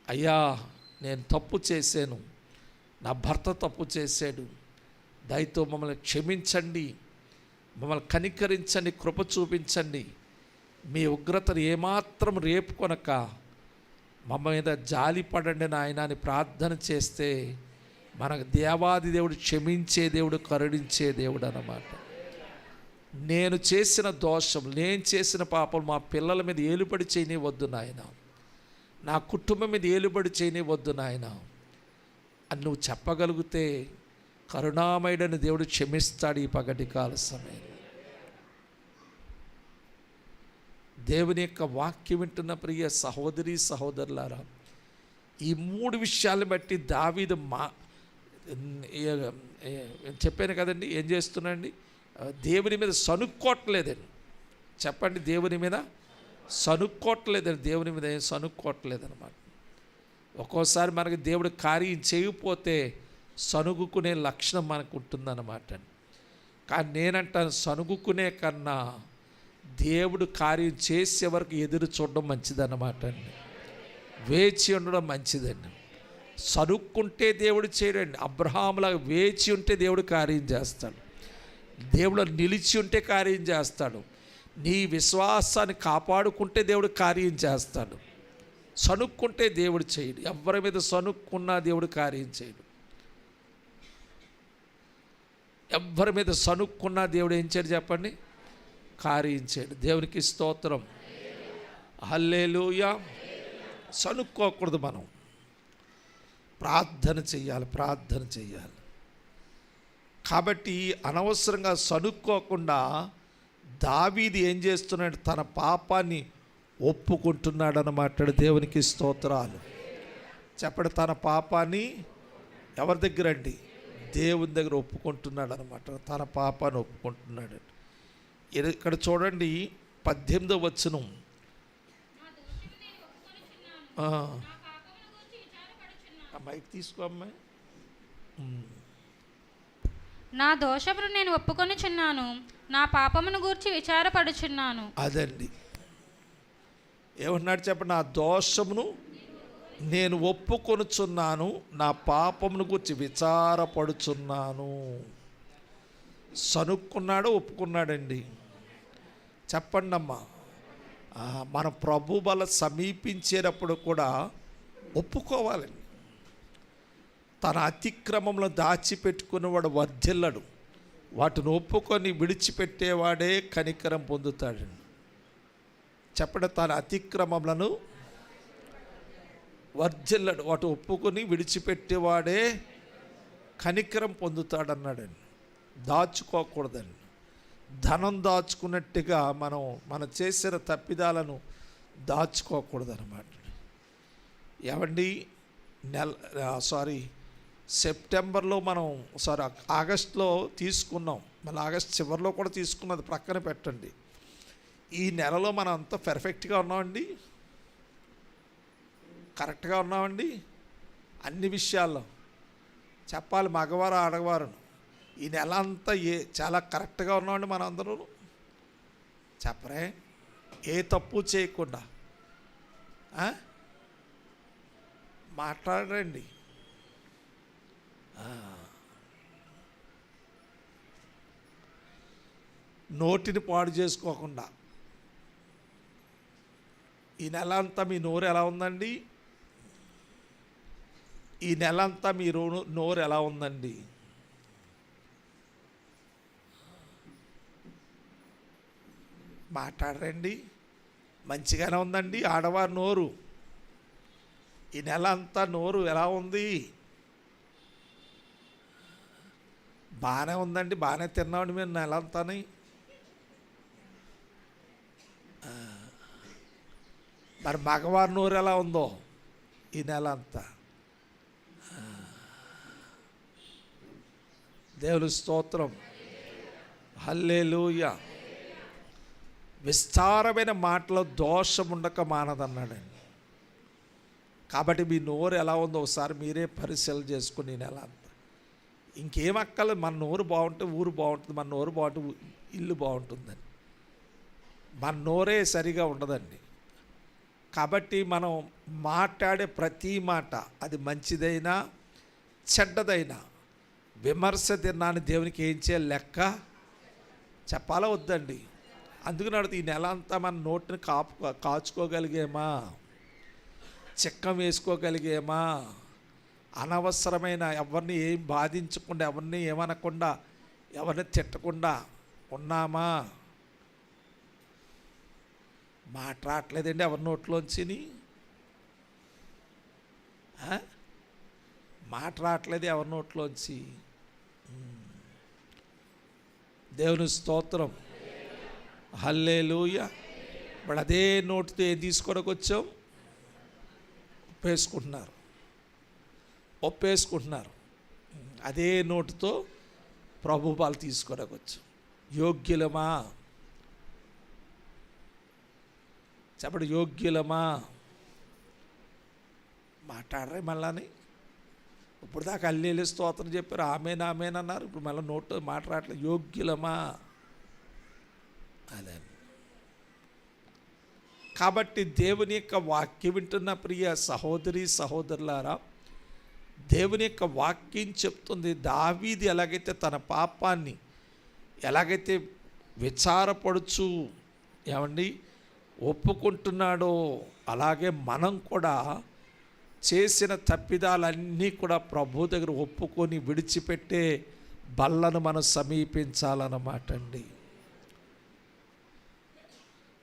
అయ్యా నేను తప్పు చేశాను, నా భర్త తప్పు చేశాడు, దయతో మమ్మల్ని క్షమించండి, మమ్మల్ని కనికరించండి, కృప చూపించండి, మీ ఉగ్రతను ఏమాత్రం రేపుకొనక మమ్మ మీద జాలిపడండి నాయన అని ప్రార్థన చేస్తే, మనకు దేవాది దేవుడు క్షమించే దేవుడు, కరుణించే దేవుడు అన్నమాట. నేను చేసిన దోషం, నేను చేసిన పాపం మా పిల్లల మీద ఏలుబడి చేయనివద్దు నాయన, నా కుటుంబం మీద ఏలుబడి చేయనివద్దు నాయన అని నువ్వు చెప్పగలిగితే, కరుణామయుడని దేవుడు క్షమిస్తాడు ఈ పగటి కాల సమయం. దేవుని యొక్క వాక్యం వింటున్న ప్రియ సహోదరి సహోదరులారా, ఈ 3 విషయాలను బట్టి దావీదు చెప్పాను కదండి, ఏం చేస్తున్నాండి, దేవుని మీద సనుక్కోవట్లేదండి. చెప్పండి, దేవుని మీద సనుక్కోవట్లేదండి, దేవుని మీద ఏం సనుక్కోవట్లేదన్నమాట. ఒక్కోసారి మనకి దేవుడు కార్యం చేయకపోతే సనుగుకునే లక్షణం మనకు ఉంటుందన్నమాట. కానీ నేనంటాను, సనుగుకునే కన్నా దేవుడు కార్యం చేసే వరకు ఎదురు చూడడం మంచిదన్నమాట అండి, వేచి ఉండడం మంచిదండి. సనుక్కుంటే దేవుడు చేయడండి. అబ్రహాములాగా వేచి ఉంటే దేవుడు కార్యం చేస్తాడు, దేవుడు నిలిచి ఉంటే కార్యం చేస్తాడు, నీ విశ్వాసాన్ని కాపాడుకుంటే దేవుడు కార్యం చేస్తాడు. సనుక్కుంటే దేవుడు చేయడు, ఎవరి మీద సనుక్కున్నా దేవుడు కార్యం చేయడు. ఎవ్వరి మీద సనుక్కున్నా దేవుడు ఏం చేయడు చెప్పండి, కార్యించాడు. దేవునికి స్తోత్రం, హల్లెలూయా. సనుక్కోకూడదు, మనం ప్రార్థన చెయ్యాలి, ప్రార్థన చెయ్యాలి. కాబట్టి అనవసరంగా సనుక్కోకుండా దావీదు ఏం చేస్తున్నాడు, తన పాపాన్ని ఒప్పుకుంటున్నాడు అన్నమాట. దేవునికి స్తోత్రాలు చెప్పండి. తన పాపాన్ని ఎవరి దగ్గర అండి, దేవుని దగ్గర ఒప్పుకుంటున్నాడు అనమాట. తన పాపాన్ని ఒప్పుకుంటున్నాడు. ఇక్కడ చూడండి 18వ వచనం. మైక్ తీసుకో అమ్మాయి. నా దోషమును నేను ఒప్పుకొనిచున్నాను, నా పాపమును గూర్చి విచారపడుచున్నాను. అదండి ఏమన్నాడు చెప్పండి, నా దోషమును నేను ఒప్పుకొనుచున్నాను, నా పాపమును గురించి విచారపడుచున్నాను. సనుక్కున్నాడు, ఒప్పుకున్నాడండి. చెప్పండి అమ్మా, మన ప్రభు బల సమీపించేటప్పుడు కూడా ఒప్పుకోవాలండి. తన అతిక్రమంలో దాచిపెట్టుకున్నవాడు వర్ధిల్లడు, వాటిని ఒప్పుకొని విడిచిపెట్టేవాడే కనికరం పొందుతాడండి. చెప్పండి, తన అతిక్రమములను వర్ధిల్లడు, వాటి ఒప్పుకొని విడిచిపెట్టేవాడే కనికరం పొందుతాడన్నాడండి. దాచుకోకూడదండి. ధనం దాచుకున్నట్టుగా మనం చేసిన తప్పిదాలను దాచుకోకూడదన్నమాట. ఏమండి సెప్టెంబర్లో ఆగస్టులో తీసుకున్నాం, మళ్ళీ ఆగస్ట్ చివరిలో కూడా తీసుకున్నది ప్రక్కన పెట్టండి. ఈ నెలలో మనం అంతా పర్ఫెక్ట్గా ఉన్నామండి, కరెక్ట్గా ఉన్నామండి. అన్ని విషయాల్లో చెప్పాలి, మగవారు ఆడవారు. ఈ నెల అంతా చాలా కరెక్ట్గా ఉన్నామండి మనం అందరూ. చెప్పరే, ఏ తప్పు చేయకుండా మాట్లాడండి. నోటిని పాడు చేసుకోకుండా. ఈ నెల అంతా మీ నోరు ఎలా ఉందండి? ఈ నెల అంతా మీ నోరు ఎలా ఉందండి? మాట్లాడరండి. మంచిగానే ఉందండి ఆడవారి నోరు. ఈ నెల అంతా నోరు ఎలా ఉంది? బాగానే ఉందండి, బాగానే తిన్నామండి మేము నెల అంతాని. మరి మగవారి నోరు ఎలా ఉందో ఈ నెల అంతా? దేవుని స్తోత్రం, హల్లెలూయా. విస్తారమైన మాటలో దోషం ఉండక మానదన్నాడండి. కాబట్టి మీ నోరు ఎలా ఉందో ఒకసారి మీరే పరిశీలన చేసుకుని నెల అంతా. ఇంకేం అక్కర్లేదు, మన నోరు బాగుంటే ఊరు బాగుంటుంది, మన నోరు బాగుంటే ఇల్లు బాగుంటుందని. మన నోరే సరిగా ఉండదండి. కాబట్టి మనం మాట్లాడే ప్రతి మాట, అది మంచిదైనా చెడ్డదైనా, విమర్శ తిన్నాను దేవునికి ఏం చేయాలి, లెక్క చెప్పాలా వద్దండి. అందుకని అడుగుతుంది, ఈ నెల అంతా మన నోటిని కాచుకోగలిగేమా, చిక్కం వేసుకోగలిగేమా, అనవసరమైన ఎవరిని ఏం బాధించకుండా, ఎవరిని ఏమనకుండా, ఎవరిని తిట్టకుండా ఉన్నామా? మాట్లాడలేదండి ఎవరి నోట్లోంచి, మాట్లాడలేదు ఎవరి నోట్లోంచి. దేవుని స్తోత్రం, హల్లెలూయా. ఇప్పుడు అదే నోటితో ఏం తీసుకోవడానికి వచ్చాం? ఒప్పేసుకుంటున్నారు. అదే నోటుతో ప్రభు పాలు తీసుకోవడానికి వచ్చాం. యోగ్యులమా చెప్పండి, యోగ్యులమా? మాట్లాడరే మళ్ళాని. ఇప్పుడు దాకా హల్లెలూయా స్తోత్రం చెప్పారు, ఆమేనన్నారు. ఇప్పుడు మళ్ళీ నోటు మాట్లాడలేదు. యోగ్యులమా? అదే. కాబట్టి దేవుని యొక్క వాక్యం వింటున్న ప్రియ సహోదరి సహోదరులారా, దేవుని యొక్క వాక్యం చెప్తుంది, దావీదు ఎలాగైతే తన పాపాన్ని ఎలాగైతే విచారపడుచు ఏమండి ఒప్పుకుంటున్నాడో, అలాగే మనం కూడా చేసిన తప్పిదాలన్నీ కూడా ప్రభు దగ్గర ఒప్పుకొని విడిచిపెట్టే బల్లను మనం సమీపించాలన్నమాట అండి.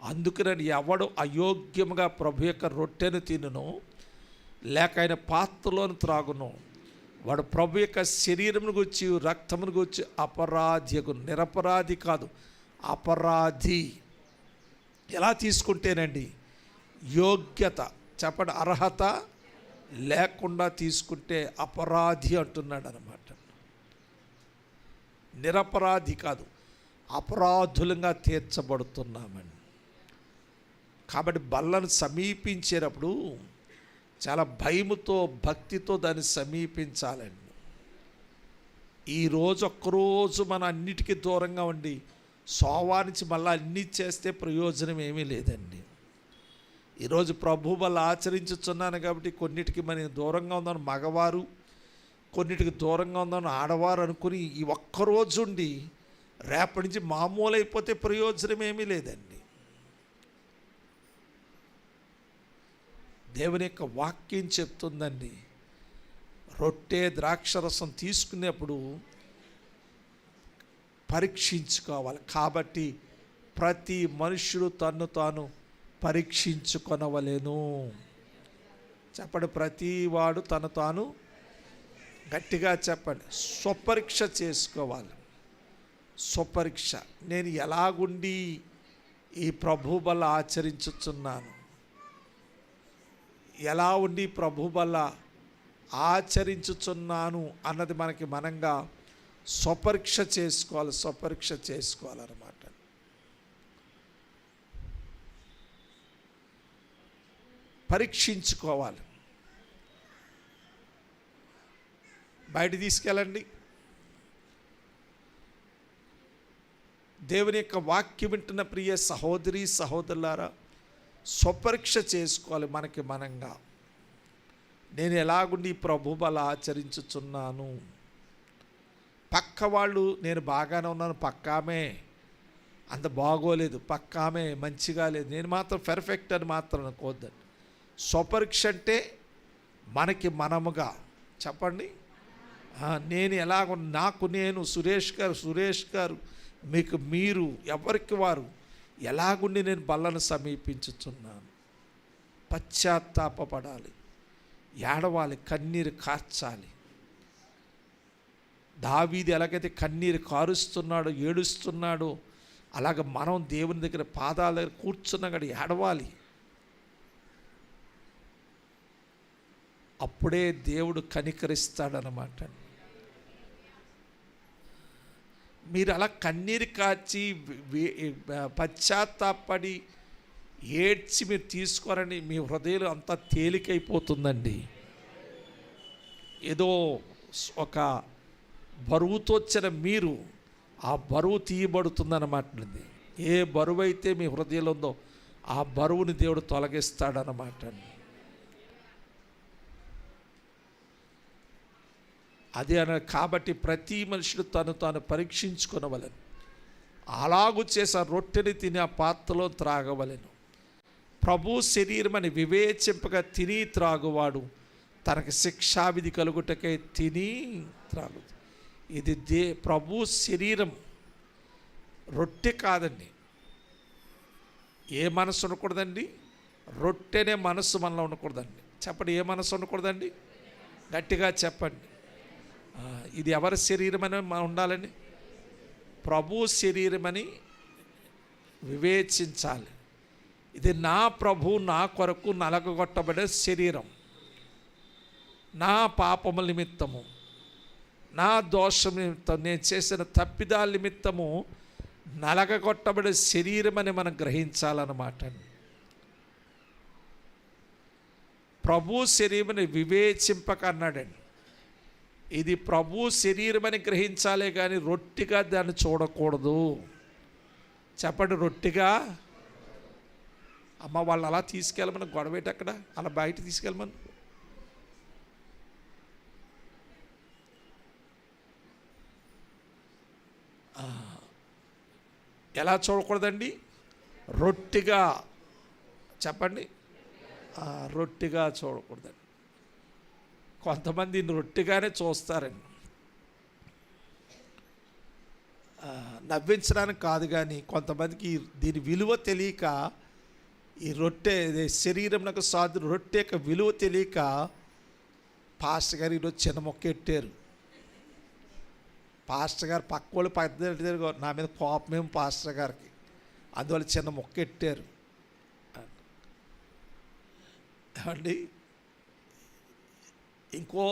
అందుకని ఎవడు అయోగ్యముగా ప్రభు యొక్క రొట్టెను తినును లేక ఆయన పాత్రలోను త్రాగును వాడు ప్రభు యొక్క శరీరమును గురించి రక్తమును గురించి అపరాధియకు, నిరపరాధి కాదు అపరాధి. ఎలా తీసుకుంటేనండి? యోగ్యత చెప్పండి, అర్హత లేకుండా తీసుకుంటే అపరాధి అంటున్నాడు అన్నమాట. నిరపరాధి కాదు, అపరాధులంగా తీర్చబడుతున్నామండి. కాబట్టి బల్లను సమీపించేటప్పుడు చాలా భయముతో భక్తితో దాన్ని సమీపించాలండి. ఈరోజు ఒక్కరోజు మనం అన్నిటికీ దూరంగా ఉండి సోవారించి మళ్ళీ అన్నీ చేస్తే ప్రయోజనం ఏమీ లేదండి. ఈరోజు ప్రభు వల్ల ఆచరించుతున్నాను కాబట్టి కొన్నిటికి మనం దూరంగా ఉందని మగవారు, కొన్నిటికి దూరంగా ఉందని ఆడవారు అనుకుని ఈ ఒక్కరోజు ఉండి రేపటి నుంచి మామూలు అయిపోతే ప్రయోజనం ఏమీ లేదండి. దేవుని యొక్క వాక్యం చెప్తుందండి, రొట్టె ద్రాక్షరసం తీసుకునేప్పుడు పరీక్షించుకోవాలి. కాబట్టి ప్రతి మనుష్యుడు తన్ను తాను పరీక్షించుకొనవలెను. చెప్పండి, ప్రతి వాడు తను తాను, గట్టిగా చెప్పండి, స్వపరీక్ష చేసుకోవాలి. స్వపరీక్ష, నేను ఎలాగుండి ఈ ప్రభు వల్ల ఆచరించుచున్నాను, ఎలా ఉండి ప్రభు వల్ల ఆచరించుచున్నాను అన్నది మనకి మనంగా స్వపరీక్ష చేసుకోవాలి. స్వపరీక్ష చేసుకోవాలన్నమాట. పరీక్షించుకోవాలి. బయట తీసుకెళ్ళండి. దేవుని యొక్క వాక్యం వింటున్న ప్రియ సహోదరి సహోదరులారా, స్వపరీక్ష చేసుకోవాలి మనకి మనంగా. నేను ఎలాగుండి ప్రభు బల ఆచరించుచున్నాను. పక్క వాళ్ళు నేను బాగానే ఉన్నాను, పక్కామే అంత బాగోలేదు, పక్కామే మంచిగా లేదు, నేను మాత్రం పర్ఫెక్ట్ అని మాత్రం అనుకోవద్దండి. స్వపరీక్ష అంటే మనకి మనముగా చెప్పండి, నేను ఎలాగ, నాకు నేను, సురేష్ గారు మీకు మీరు, ఎవరికి వారు ఎలాగుండి నేను బల్లను సమీపించుచున్నాను. పశ్చాత్తాపపడాలి, ఏడవాలి, కన్నీరు కార్చాలి. దావీదు ఎలాగైతే కన్నీరు కారుస్తున్నాడో ఏడుస్తున్నాడో అలాగ మనం దేవుని దగ్గర పాదాల దగ్గర కూర్చున్నగాడు ఏడవాలి. అప్పుడే దేవుడు కనికరిస్తాడనమాట. మీరు అలా కన్నీరు కాచి పశ్చాత్తాపడి ఏడ్చి మీరు తీసుకోరని మీ హృదయం అంతా తేలికైపోతుందండి. ఏదో ఒక బరువుతో వచ్చిన మీరు ఆ బరువు తీయబడుతుందన్నమాట. ఏ బరువు అయితే మీ హృదయంలో ఉందో ఆ బరువుని దేవుడు తొలగిస్తాడనమాట. అదే కాబట్టి ప్రతి మనుషుడు తను తాను పరీక్షించుకొనవలెను. అలాగు చేసే రొట్టెని తిని ఆ పాత్రలో త్రాగవలెను. ప్రభు శరీరమని వివేచింపగా తిని త్రాగువాడు తనకు శిక్షావిధి కలుగుటకై తిని త్రాగు. ఇది ప్రభు శరీరం, రొట్టె కాదండి. ఏ మనసు ఉండకూడదండి? రొట్టెనే మనసు మనలో ఉండకూడదండి. చెప్పండి, ఏ మనసు ఉండకూడదండి? గట్టిగా చెప్పండి. ఇది ఎవరి శరీరం అని మనం ఉండాలండి? ప్రభు శరీరమని వివేచించాలి. ఇది నా ప్రభు నా కొరకు నలగగొట్టబడే శరీరం, నా పాపముల నిమిత్తము, నా దోషం నిమిత్తం, నేను చేసిన తప్పిదాల నిమిత్తము నలగగొట్టబడే శరీరం అని మనం గ్రహించాలన్నమాట. ప్రభు శరీరమని వివేచింపక అన్నాడండి. ఇది ప్రభు శరీరం అని గ్రహించాలే కానీ రొట్టిగా దాన్ని చూడకూడదు. చెప్పండి, రొట్టిగా. అమ్మ వాళ్ళు అలా తీసుకెళ్ళమని గొడవేటి, అక్కడ అలా బయట తీసుకెళ్ళమని. ఎలా చూడకూడదండి? రొట్టిగా. చెప్పండి, రొట్టిగా చూడకూడదండి. కొంతమంది రొట్టిగానే చూస్తారండి. నవ్వించడానికి కాదు, కానీ కొంతమందికి దీని విలువ తెలియక, ఈ రొట్టె శరీరంకు సాధు రొట్టె యొక్క విలువ తెలియక పాస్టర్ గారు ఈరోజు చిన్న మొక్క ఎట్టారు. పాస్టర్ గారు పక్క వాళ్ళు పెద్ద నా మీద కోపమేమో పాస్టర్ గారికి, అందువల్ల చిన్న మొక్క ఎట్టారు అండి. ఇంకో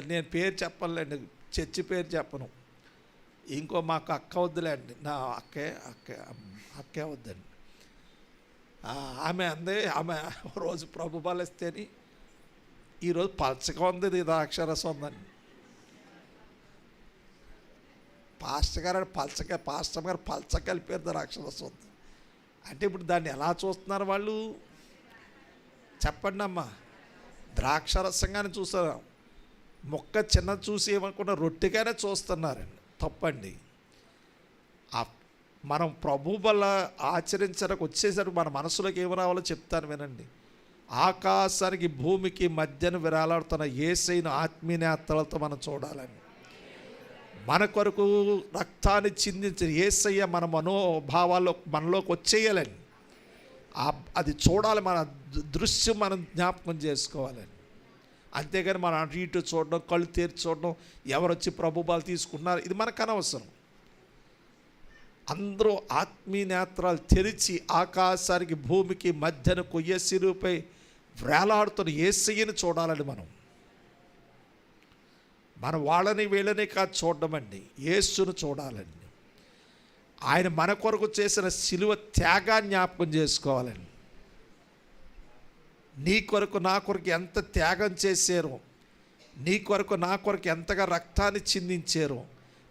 నేను పేరు చెప్పాలండి, చర్చి పేరు చెప్పను. ఇంకో మాకు అక్క వద్దులేండి, నా అక్కే వద్దండి. ఆమె అందే, ఆమె రోజు ప్రభు బలిస్తేని ఈరోజు పలచగా ఉంది, ఇది ద్రాక్షరసం ఉందండి. పాస్టర్ గారు పలచ కలిపారు ద్రాక్షరసం ఉంది అంటే ఇప్పుడు దాన్ని ఎలా చూస్తున్నారు వాళ్ళు చెప్పండి అమ్మా. ద్రాక్షరసంగానే చూస్తారు, మొక్క చిన్న చూసి ఏమనుకున్న రొట్టెగానే చూస్తున్నారండి. తప్పండి. మనం ప్రభు వల్ల ఆచరించడానికి వచ్చేసరికి మన మనసులోకి ఏమి రావాలో చెప్తాను వినండి. ఆకాశానికి భూమికి మధ్యన విరాలాడుతున్న యేసయ్యను ఆత్మీయ నేత్రాలతో మనం చూడాలండి. మన కొరకు రక్తాన్ని చిందించిన యేసయ్య మన మనోభావాల్లో మనలోకి వచ్చేయాలండి. అది చూడాలి, మన దృశ్యం మనం జ్ఞాపకం చేసుకోవాలండి. అంతేగాని మనం అటు ఇటు చూడడం, కళ్ళు తెరిచి చూడడం, ఎవరు వచ్చి ప్రభుబాలు తీసుకుంటున్నారు, ఇది మనకు అనవసరం. అందరూ ఆత్మీయ నేత్రాలు తెరిచి ఆకాశానికి భూమికి మధ్యన కొయ్య సిరుపై వేలాడుతున్న యేసయ్యను చూడాలని మనం వాళ్ళని వీళ్ళని కాదు చూడడం అండి, యేసును చూడాలండి. ఆయన మన కొరకు చేసిన సిలువ త్యాగాన్ని జ్ఞాపకం చేసుకోవాలండి. నీ కొరకు నా కొరకు ఎంత త్యాగం చేశారో, నీ కొరకు నా కొరకు ఎంతగా రక్తాన్ని చిందించారో,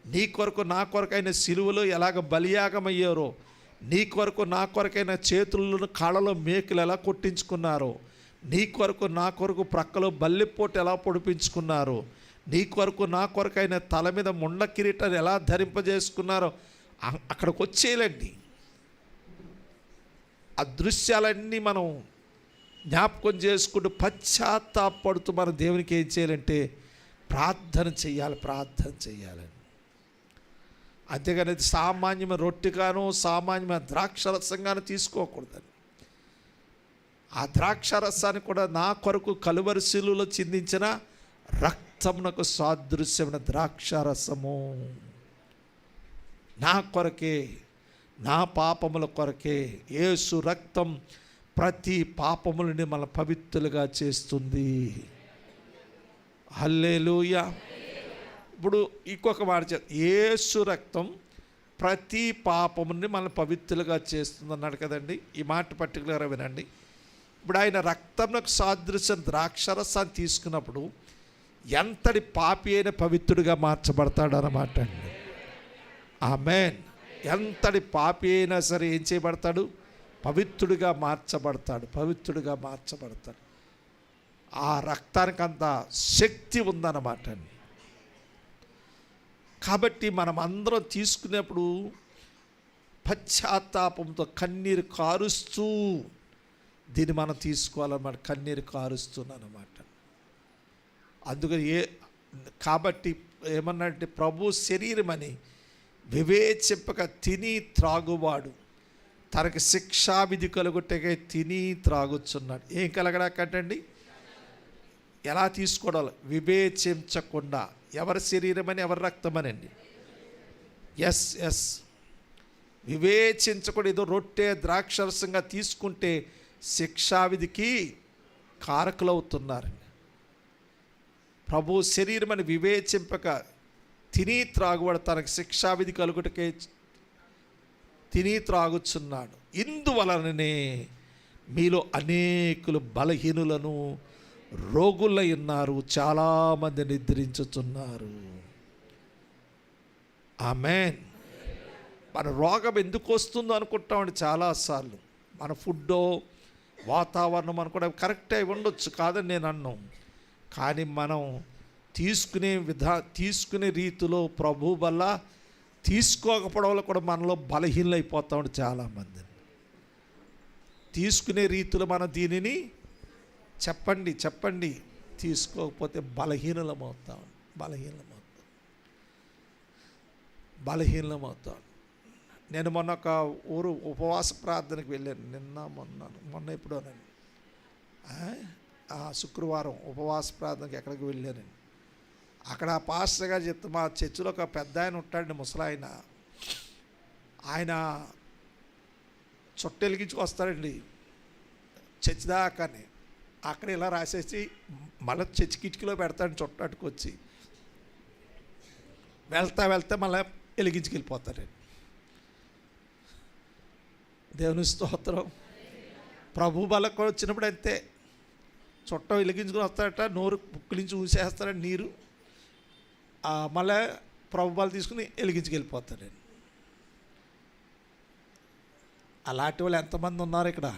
నీ కొరకు నా కొరకైన సిలువలో ఎలాగ బలియాగమయ్యారో, నీ కొరకు నా కొరకైన చేతులను కాళ్ళలో మేకులు ఎలా కొట్టించుకున్నారో, నీ కొరకు నా కొరకు ప్రక్కలో బల్లిపోటు ఎలా పొడిపించుకున్నారో, నీ కొరకు నా కొరకైన తల మీద ముండ కిరీటాన్ని ఎలా ధరింపజేసుకున్నారో అక్కడికి వచ్చేయాలండి. ఆ దృశ్యాలన్నీ మనం జ్ఞాపకం చేసుకుంటూ పశ్చాత్తాపడుతూ మన దేవునికి ఏం చేయాలంటే ప్రార్థన చేయాలని. అంతేగాని సామాన్యమైన రొట్టెగాను సామాన్యమైన ద్రాక్షరసంగాను తీసుకోకూడదండి. ఆ ద్రాక్షరసాన్ని కూడా నా కొరకు కలువరి శిలువలో చిందించిన రక్తమునకు సాదృశ్యమైన ద్రాక్షరసము, నా కొరకే, నా పాపముల కొరకే. యేసు రక్తం ప్రతి పాపములని మన పవిత్రులుగా చేస్తుంది. హల్లెలూయా. ఇప్పుడు ఇంకొక మాట యేసు రక్తం ప్రతి పాపముని మన పవిత్రులుగా చేస్తుంది అన్నాడు కదండి. ఈ మాట పర్టికులర్గా వినండి. ఇప్పుడు ఆయన రక్తంకు సాదృశ్యం ద్రాక్షరసాన్ని తీసుకున్నప్పుడు ఎంతటి పాపి అయిన పవిత్రుడిగా మార్చబడతాడు అన్నమాట అండి. ఆమేన్. ఎంతటి పాపి అయినా సరే ఏం చేయబడతాడు? పవిత్రుడిగా మార్చబడతాడు. ఆ రక్తానికి అంత శక్తి ఉందన్నమాట అండి. కాబట్టి మనం అందరం తీసుకునేప్పుడు పశ్చాత్తాపంతో కన్నీరు కారుస్తూ దీన్ని మనం తీసుకోవాలన్నమాట. కన్నీరు కారుస్తున్నానమాట. అందుకని కాబట్టి ఏమన్నంటే ప్రభు శరీరం అని వివేచింపక తిని త్రాగువాడు తనకి శిక్షావిధి కలుగుటకై తిని త్రాగుచున్నాడు. ఏం కలగడాకంటండి? ఎలా తీసుకోవడాలి? వివేచించకుండా. ఎవరి శరీరం అని, ఎవరి రక్తం అనండి? ఎస్ వివేచించకుండా ఏదో రొట్టె ద్రాక్షరసంగా తీసుకుంటే శిక్షావిధికి కారకులవుతున్నారండి. ప్రభు శరీరం అని వివేచింపక తిని త్రాగువాడు తనకు శిక్షావిధి కలుగుటకే తిని త్రాగుచున్నాడు. ఇందువలననే మీలో అనేకులు బలహీనులను రోగులై ఉన్నారు, చాలామంది నిద్రించుతున్నారు. ఆమేన్. మన రోగం ఎందుకు వస్తుందో అనుకుంటామండి చాలాసార్లు. మన ఫుడ్డో వాతావరణం అనుకోవడం కరెక్టే ఉండొచ్చు, కాదని నేను అన్నాను. కానీ మనం తీసుకునే రీతిలో ప్రభు వల్ల తీసుకోకపోవడం వల్ల కూడా మనలో బలహీనైపోతామండి చాలామంది. తీసుకునే రీతిలో మనం దీనిని చెప్పండి తీసుకోకపోతే బలహీనమవుతాం. నేను మొన్న ఒక ఊరు ఉపవాస ప్రార్థనకు వెళ్ళాను. మొన్న ఎప్పుడోనండి, శుక్రవారం ఉపవాస ప్రార్థనకి ఎక్కడికి వెళ్ళానండి. అక్కడ ఆ పాస్టర్ గారు చెప్తే, మా చర్చిలో ఒక పెద్ద ఆయన ఉంటాడండి, ముసలాయన. ఆయన చుట్ట వెలిగించుకు వస్తాడండి చర్చి దాకానే. అక్కడ ఇలా రాసేసి మళ్ళీ చర్చి కిటికీలో పెడతాడు చుట్టాటుకు వచ్చి. వెళ్తే మళ్ళీ వెలిగించుకెళ్ళిపోతాడండి. దేవుని స్తోత్రం. ప్రభు బలం కూడా వచ్చినప్పుడు అంతే, చుట్ట వెలిగించుకుని వస్తాడట, నోరు పుక్కిలించి ఊసేస్తాడని నీరు, మళ్ళీ ప్రభు బలం తీసుకుని వెలిగించుకెళ్ళిపోతాడండి. అలాంటి వాళ్ళు ఎంతమంది ఉన్నారు ఇక్కడ?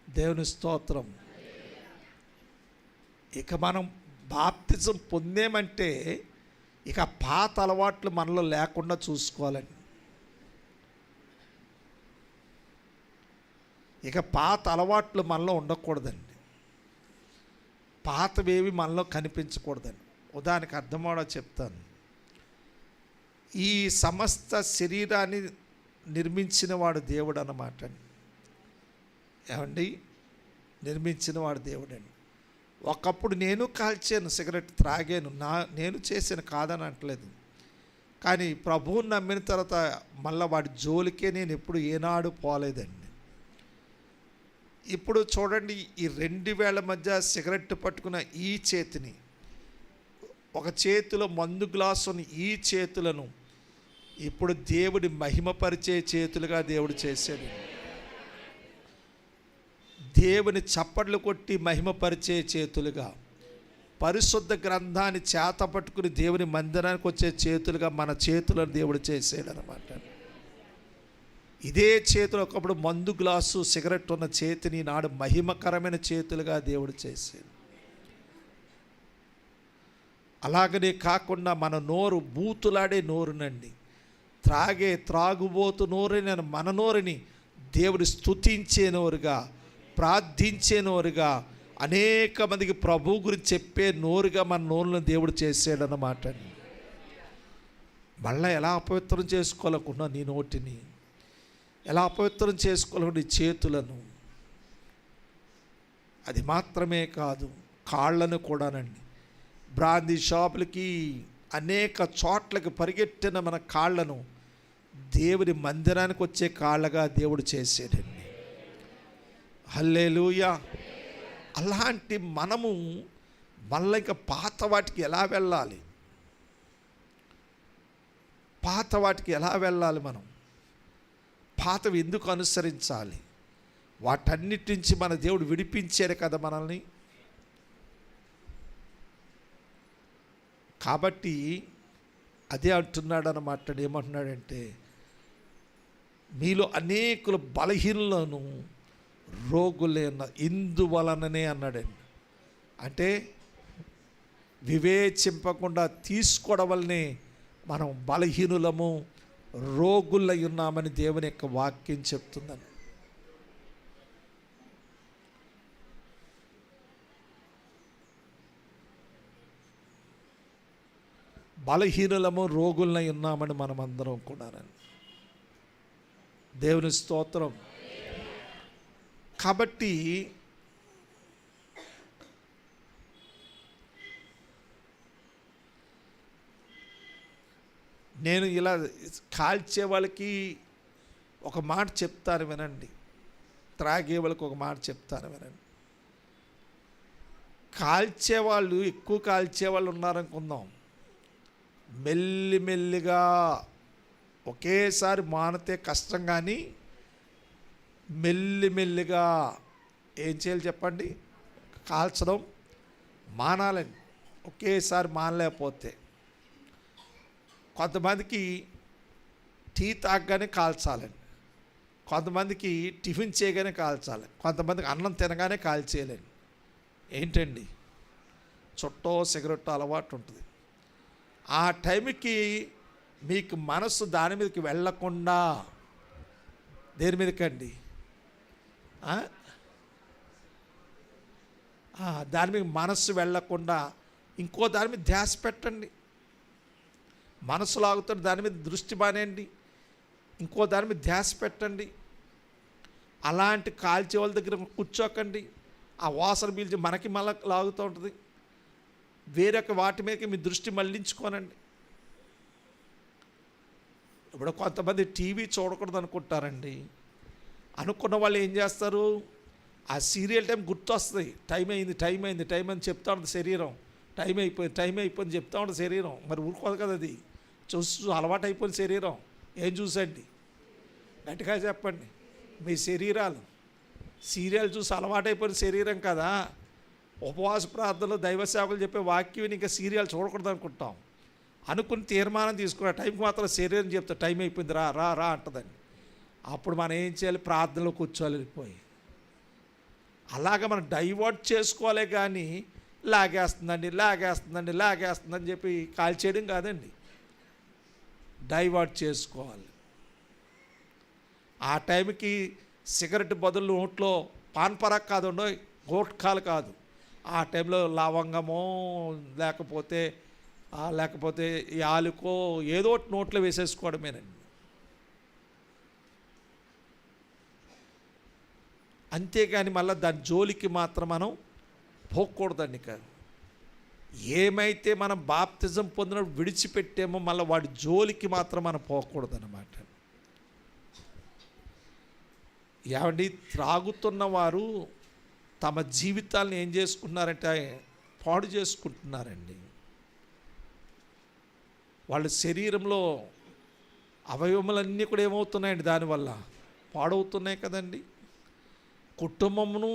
దేవుని స్తోత్రం. ఇక మనం బాప్తిజం పొందేమంటే ఇక పాత అలవాట్లు మనలో లేకుండా చూసుకోవాలండి. ఇక పాత అలవాట్లు మనలో ఉండకూడదండి. పాతవేవి మనలో కనిపించకూడదండి. ఉదాహరణకు అర్థమవడా చెప్తాను. ఈ సమస్త శరీరాన్ని నిర్మించిన వాడు దేవుడు అన్నమాట అండి. ఏమండి, నిర్మించిన వాడు దేవుడండి. ఒకప్పుడు నేను కాల్చాను, సిగరెట్ త్రాగాను, నేను చేసాను, కాదని అంటలేదు. కానీ ప్రభువుని నమ్మిన తర్వాత మళ్ళీ వాడి జోలికే నేను ఎప్పుడు ఏనాడు పోలేదండి. ఇప్పుడు చూడండి, ఈ 2 వేళ్ల మధ్య సిగరెట్ పట్టుకున్న ఈ చేతిని, ఒక చేతిలో మందు గ్లాసుని ఈ చేతులను ఇప్పుడు దేవుడి మహిమపరిచే చేతులుగా దేవుడు చేశాడు. దేవుని చప్పట్లు కొట్టి మహిమపరిచే చేతులుగా, పరిశుద్ధ గ్రంథాన్ని చేత పట్టుకుని దేవుని మందిరానికి వచ్చే చేతులుగా మన చేతులను దేవుడు చేసాడు అన్నమాట. ఇదే చేతులు ఒకప్పుడు మందు గ్లాసు సిగరెట్ ఉన్న చేతిని నాడు మహిమకరమైన చేతులుగా దేవుడు చేశాడు. అలాగనే కాకుండా మన నోరు బూతులాడే నోరునండి, త్రాగుబోతు నోరుని, మన నోరుని దేవుడు స్తుతించే నోరుగా, ప్రార్థించే నోరుగా, అనేక మందికి ప్రభు గురించి చెప్పే నోరుగా మన నోరులను దేవుడు చేసాడన్నమాట. మళ్ళీ ఎలా అపవిత్రం చేసుకోవాలనుకున్నా నీ నోటిని, ఎలా అపవిత్రం చేసుకోవాలనుకున్న నీ చేతులను, అది మాత్రమే కాదు కాళ్ళను కూడానండి. బ్రాందీ షాపులకి అనేక చోట్లకి పరిగెట్టిన మన కాళ్ళను దేవుని మందిరానికి వచ్చే కాళ్ళగా దేవుడు చేసాడండి. హల్లెలూయా. అలాంటి మనము మళ్ళీ ఇంకా పాత వాటికి ఎలా వెళ్ళాలి? పాత వాటికి ఎలా వెళ్ళాలి? మనం పాతవి ఎందుకు అనుసరించాలి? వాటన్నిటి నుంచి మన దేవుడు విడిపించాడు కదా మనల్ని. కాబట్టి అదే అంటున్నాడు అన్నమాట. ఏమంటున్నాడంటే, మీలో అనేకులు బలహీనలను రోగులే ఇందువలననే అన్నాడండి. అంటే వివేచింపకుండా తీసుకోవడం వల్లనే మనం బలహీనులము, రోగులై ఉన్నామని దేవుని యొక్క వాక్యం చెప్తుందని. బలహీనులము, రోగులై ఉన్నామని మనం అందరం కూడా. దేవుని స్తోత్రం. కాబట్టి నేను ఇలా కాల్చే వాళ్ళకి ఒక మాట చెప్తాను వినండి, త్రాగే వాళ్ళకి ఒక మాట చెప్తాను వినండి. కాల్చేవాళ్ళు, ఎక్కువ కాల్చేవాళ్ళు ఉన్నారనుకుందాం, మెల్లిమెల్లిగా ఒకేసారి మానితే కష్టం, కానీ మెల్లిమెల్లిగా ఏం చేయాలి చెప్పండి? కాల్చడం మానాలండి. ఒకేసారి మానలేకపోతే, కొంతమందికి టీ తాగగానే కాల్చాలండి, కొంతమందికి టిఫిన్ చేయగానే కాల్చాలి, కొంతమందికి అన్నం తినగానే కాల్చేయాలండి. ఏంటండి? చుట్టో సిగరెట్ అలవాటు ఉంటుంది. ఆ టైంకి మీకు మనసు దాని మీదకి వెళ్ళకుండా, దేని మీదకండి? దాని మీద మనస్సు వెళ్ళకుండా ఇంకో దాని మీద ధ్యాస పెట్టండి. మనసు లాగుతాడు, దాని మీద దృష్టి మానేయండి, ఇంకో దాని మీద ధ్యాస పెట్టండి. అలాంటి కాల్చే వాళ్ళ దగ్గర కూర్చోకండి. ఆ వాసన పీల్చి మనకి మళ్ళీ లాగుతూ ఉంటుంది. వేరొక వాటి మీదకి మీ దృష్టి మళ్ళించుకోనండి. ఇప్పుడు కొంతమంది టీవీ చూడకూడదు అనుకుంటారండి. అనుకున్న వాళ్ళు ఏం చేస్తారు, ఆ సీరియల్ టైం గుర్తొస్తుంది. టైం అయింది చెప్తా ఉంటుంది శరీరం. టైం అయిపోయింది చెప్తా ఉంటుంది శరీరం. మరి ఊరుకోదు కదా, అది చూసి అలవాటు అయిపోయింది శరీరం. ఏం చూసండి, గట్టిగా చెప్పండి. మీ శరీరాలు సీరియల్ చూసి అలవాటైపోయిన శరీరం కదా. ఉపవాస ప్రార్థనలు, దైవ సేవకులు చెప్పే వాక్యం ఇంకా సీరియల్ చూడకూడదు అనుకుంటాం. అనుకుని తీర్మానం తీసుకున్న టైంకి మాత్రం శరీరం చెప్తా టైం అయిపోయింది రా రా రా అంటుందండి. అప్పుడు మనం ఏం చేయాలి, ప్రార్థనలో కూర్చోవాలి వెళ్ళిపోయి. అలాగ మనం డైవర్ట్ చేసుకోవాలి కానీ లాగేస్తుందని చెప్పి కాల్ చేయడం కాదండి. డైవర్ట్ చేసుకోవాలి. ఆ టైంకి సిగరెట్ బదులు నోట్లో పాన్ పరాక్ కాదు, గోట్కాలు కాదు. ఆ టైంలో లవంగమో లేకపోతే యాలకో ఏదో ఒకటి నోట్లో వేసేసుకోవడమేనండి. అంతేగాని మళ్ళీ దాని జోలికి మాత్రం మనం పోకూడదండి. కాదు, ఏమైతే మనం బాప్తిజం పొందినప్పుడు విడిచిపెట్టామో మళ్ళీ వాడి జోలికి మాత్రం మనం పోకూడదన్నమాట. ఏమండి, త్రాగుతున్న వారు తమ జీవితాలను ఏం చేసుకుంటున్నారంటే పాడు చేసుకుంటున్నారండి. వాళ్ళ శరీరంలో అవయవములన్నీ కూడా ఏమవుతున్నాయండి, దానివల్ల పాడవుతున్నాయి కదండి. కుటుంబమును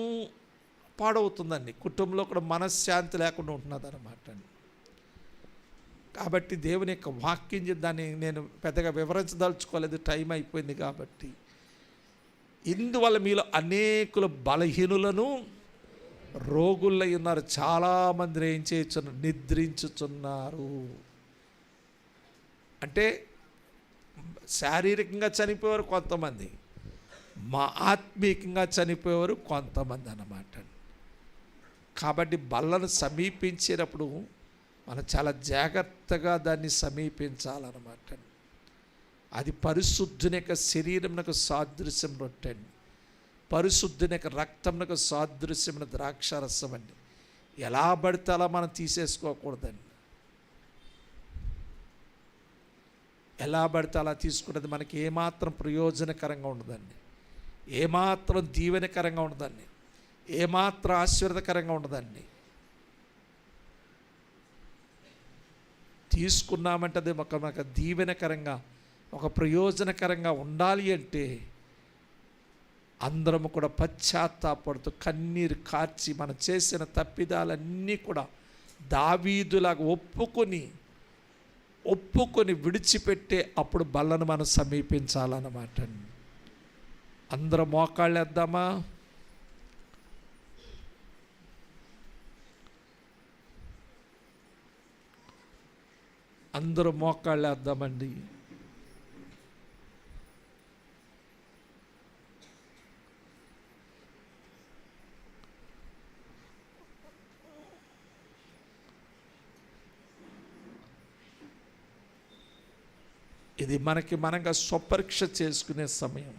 పాడవుతుందండి. కుటుంబంలో కూడా మనశ్శాంతి లేకుండా ఉంటున్నది అన్నమాట. కాబట్టి దేవుని యొక్క వాక్యం దాన్ని నేను పెద్దగా వివరించదలుచుకోలేదు, టైం అయిపోయింది కాబట్టి. ఇందువల్ల మీలో అనేకులు బలహీనులను రోగులై ఉన్నారు. చాలామంది ఏం చేస్తున్నారు, నిద్రించుతున్నారు. అంటే శారీరకంగా చనిపోయేవారు కొంతమంది, ఆత్మీయంగా చనిపోయేవారు కొంతమంది అన్నమాట. కాబట్టి బల్లను సమీపించేటప్పుడు మనం చాలా జాగ్రత్తగా దాన్ని సమీపించాలన్నమాట. అది పరిశుద్ధుని యొక్క శరీరమునకు సాదృశ్యం రొట్టండి, పరిశుద్ధుని యొక్క రక్తమునకు సాదృశ్యమైన ద్రాక్షారసం అండి. ఎలా పడితే అలా మనం తీసేసుకోకూడదండి. ఎలా పడితే అలా తీసుకున్నది మనకి ఏమాత్రం ప్రయోజనకరంగా ఉండదండి, ఏమాత్రం దీవెనకరంగా ఉండదండి, ఏమాత్రం ఆశీర్వదకరంగా ఉండదండి. తీసుకున్నామంటే అది ఒక దీవెనకరంగా, ఒక ప్రయోజనకరంగా ఉండాలి అంటే అందరము కూడా పశ్చాత్తాపడుతూ కన్నీరు కార్చి మనం చేసిన తప్పిదాలన్నీ కూడా దావీదులాగా ఒప్పుకొని విడిచిపెట్టే అప్పుడు బల్లను మనం సమీపించాలన్నమాట. అందరూ మోకాళ్ళు వేద్దామా? అందరూ మోకాళ్ళు వేద్దామండి. ఇది మనంగా స్వపరీక్ష చేసుకునే సమయం.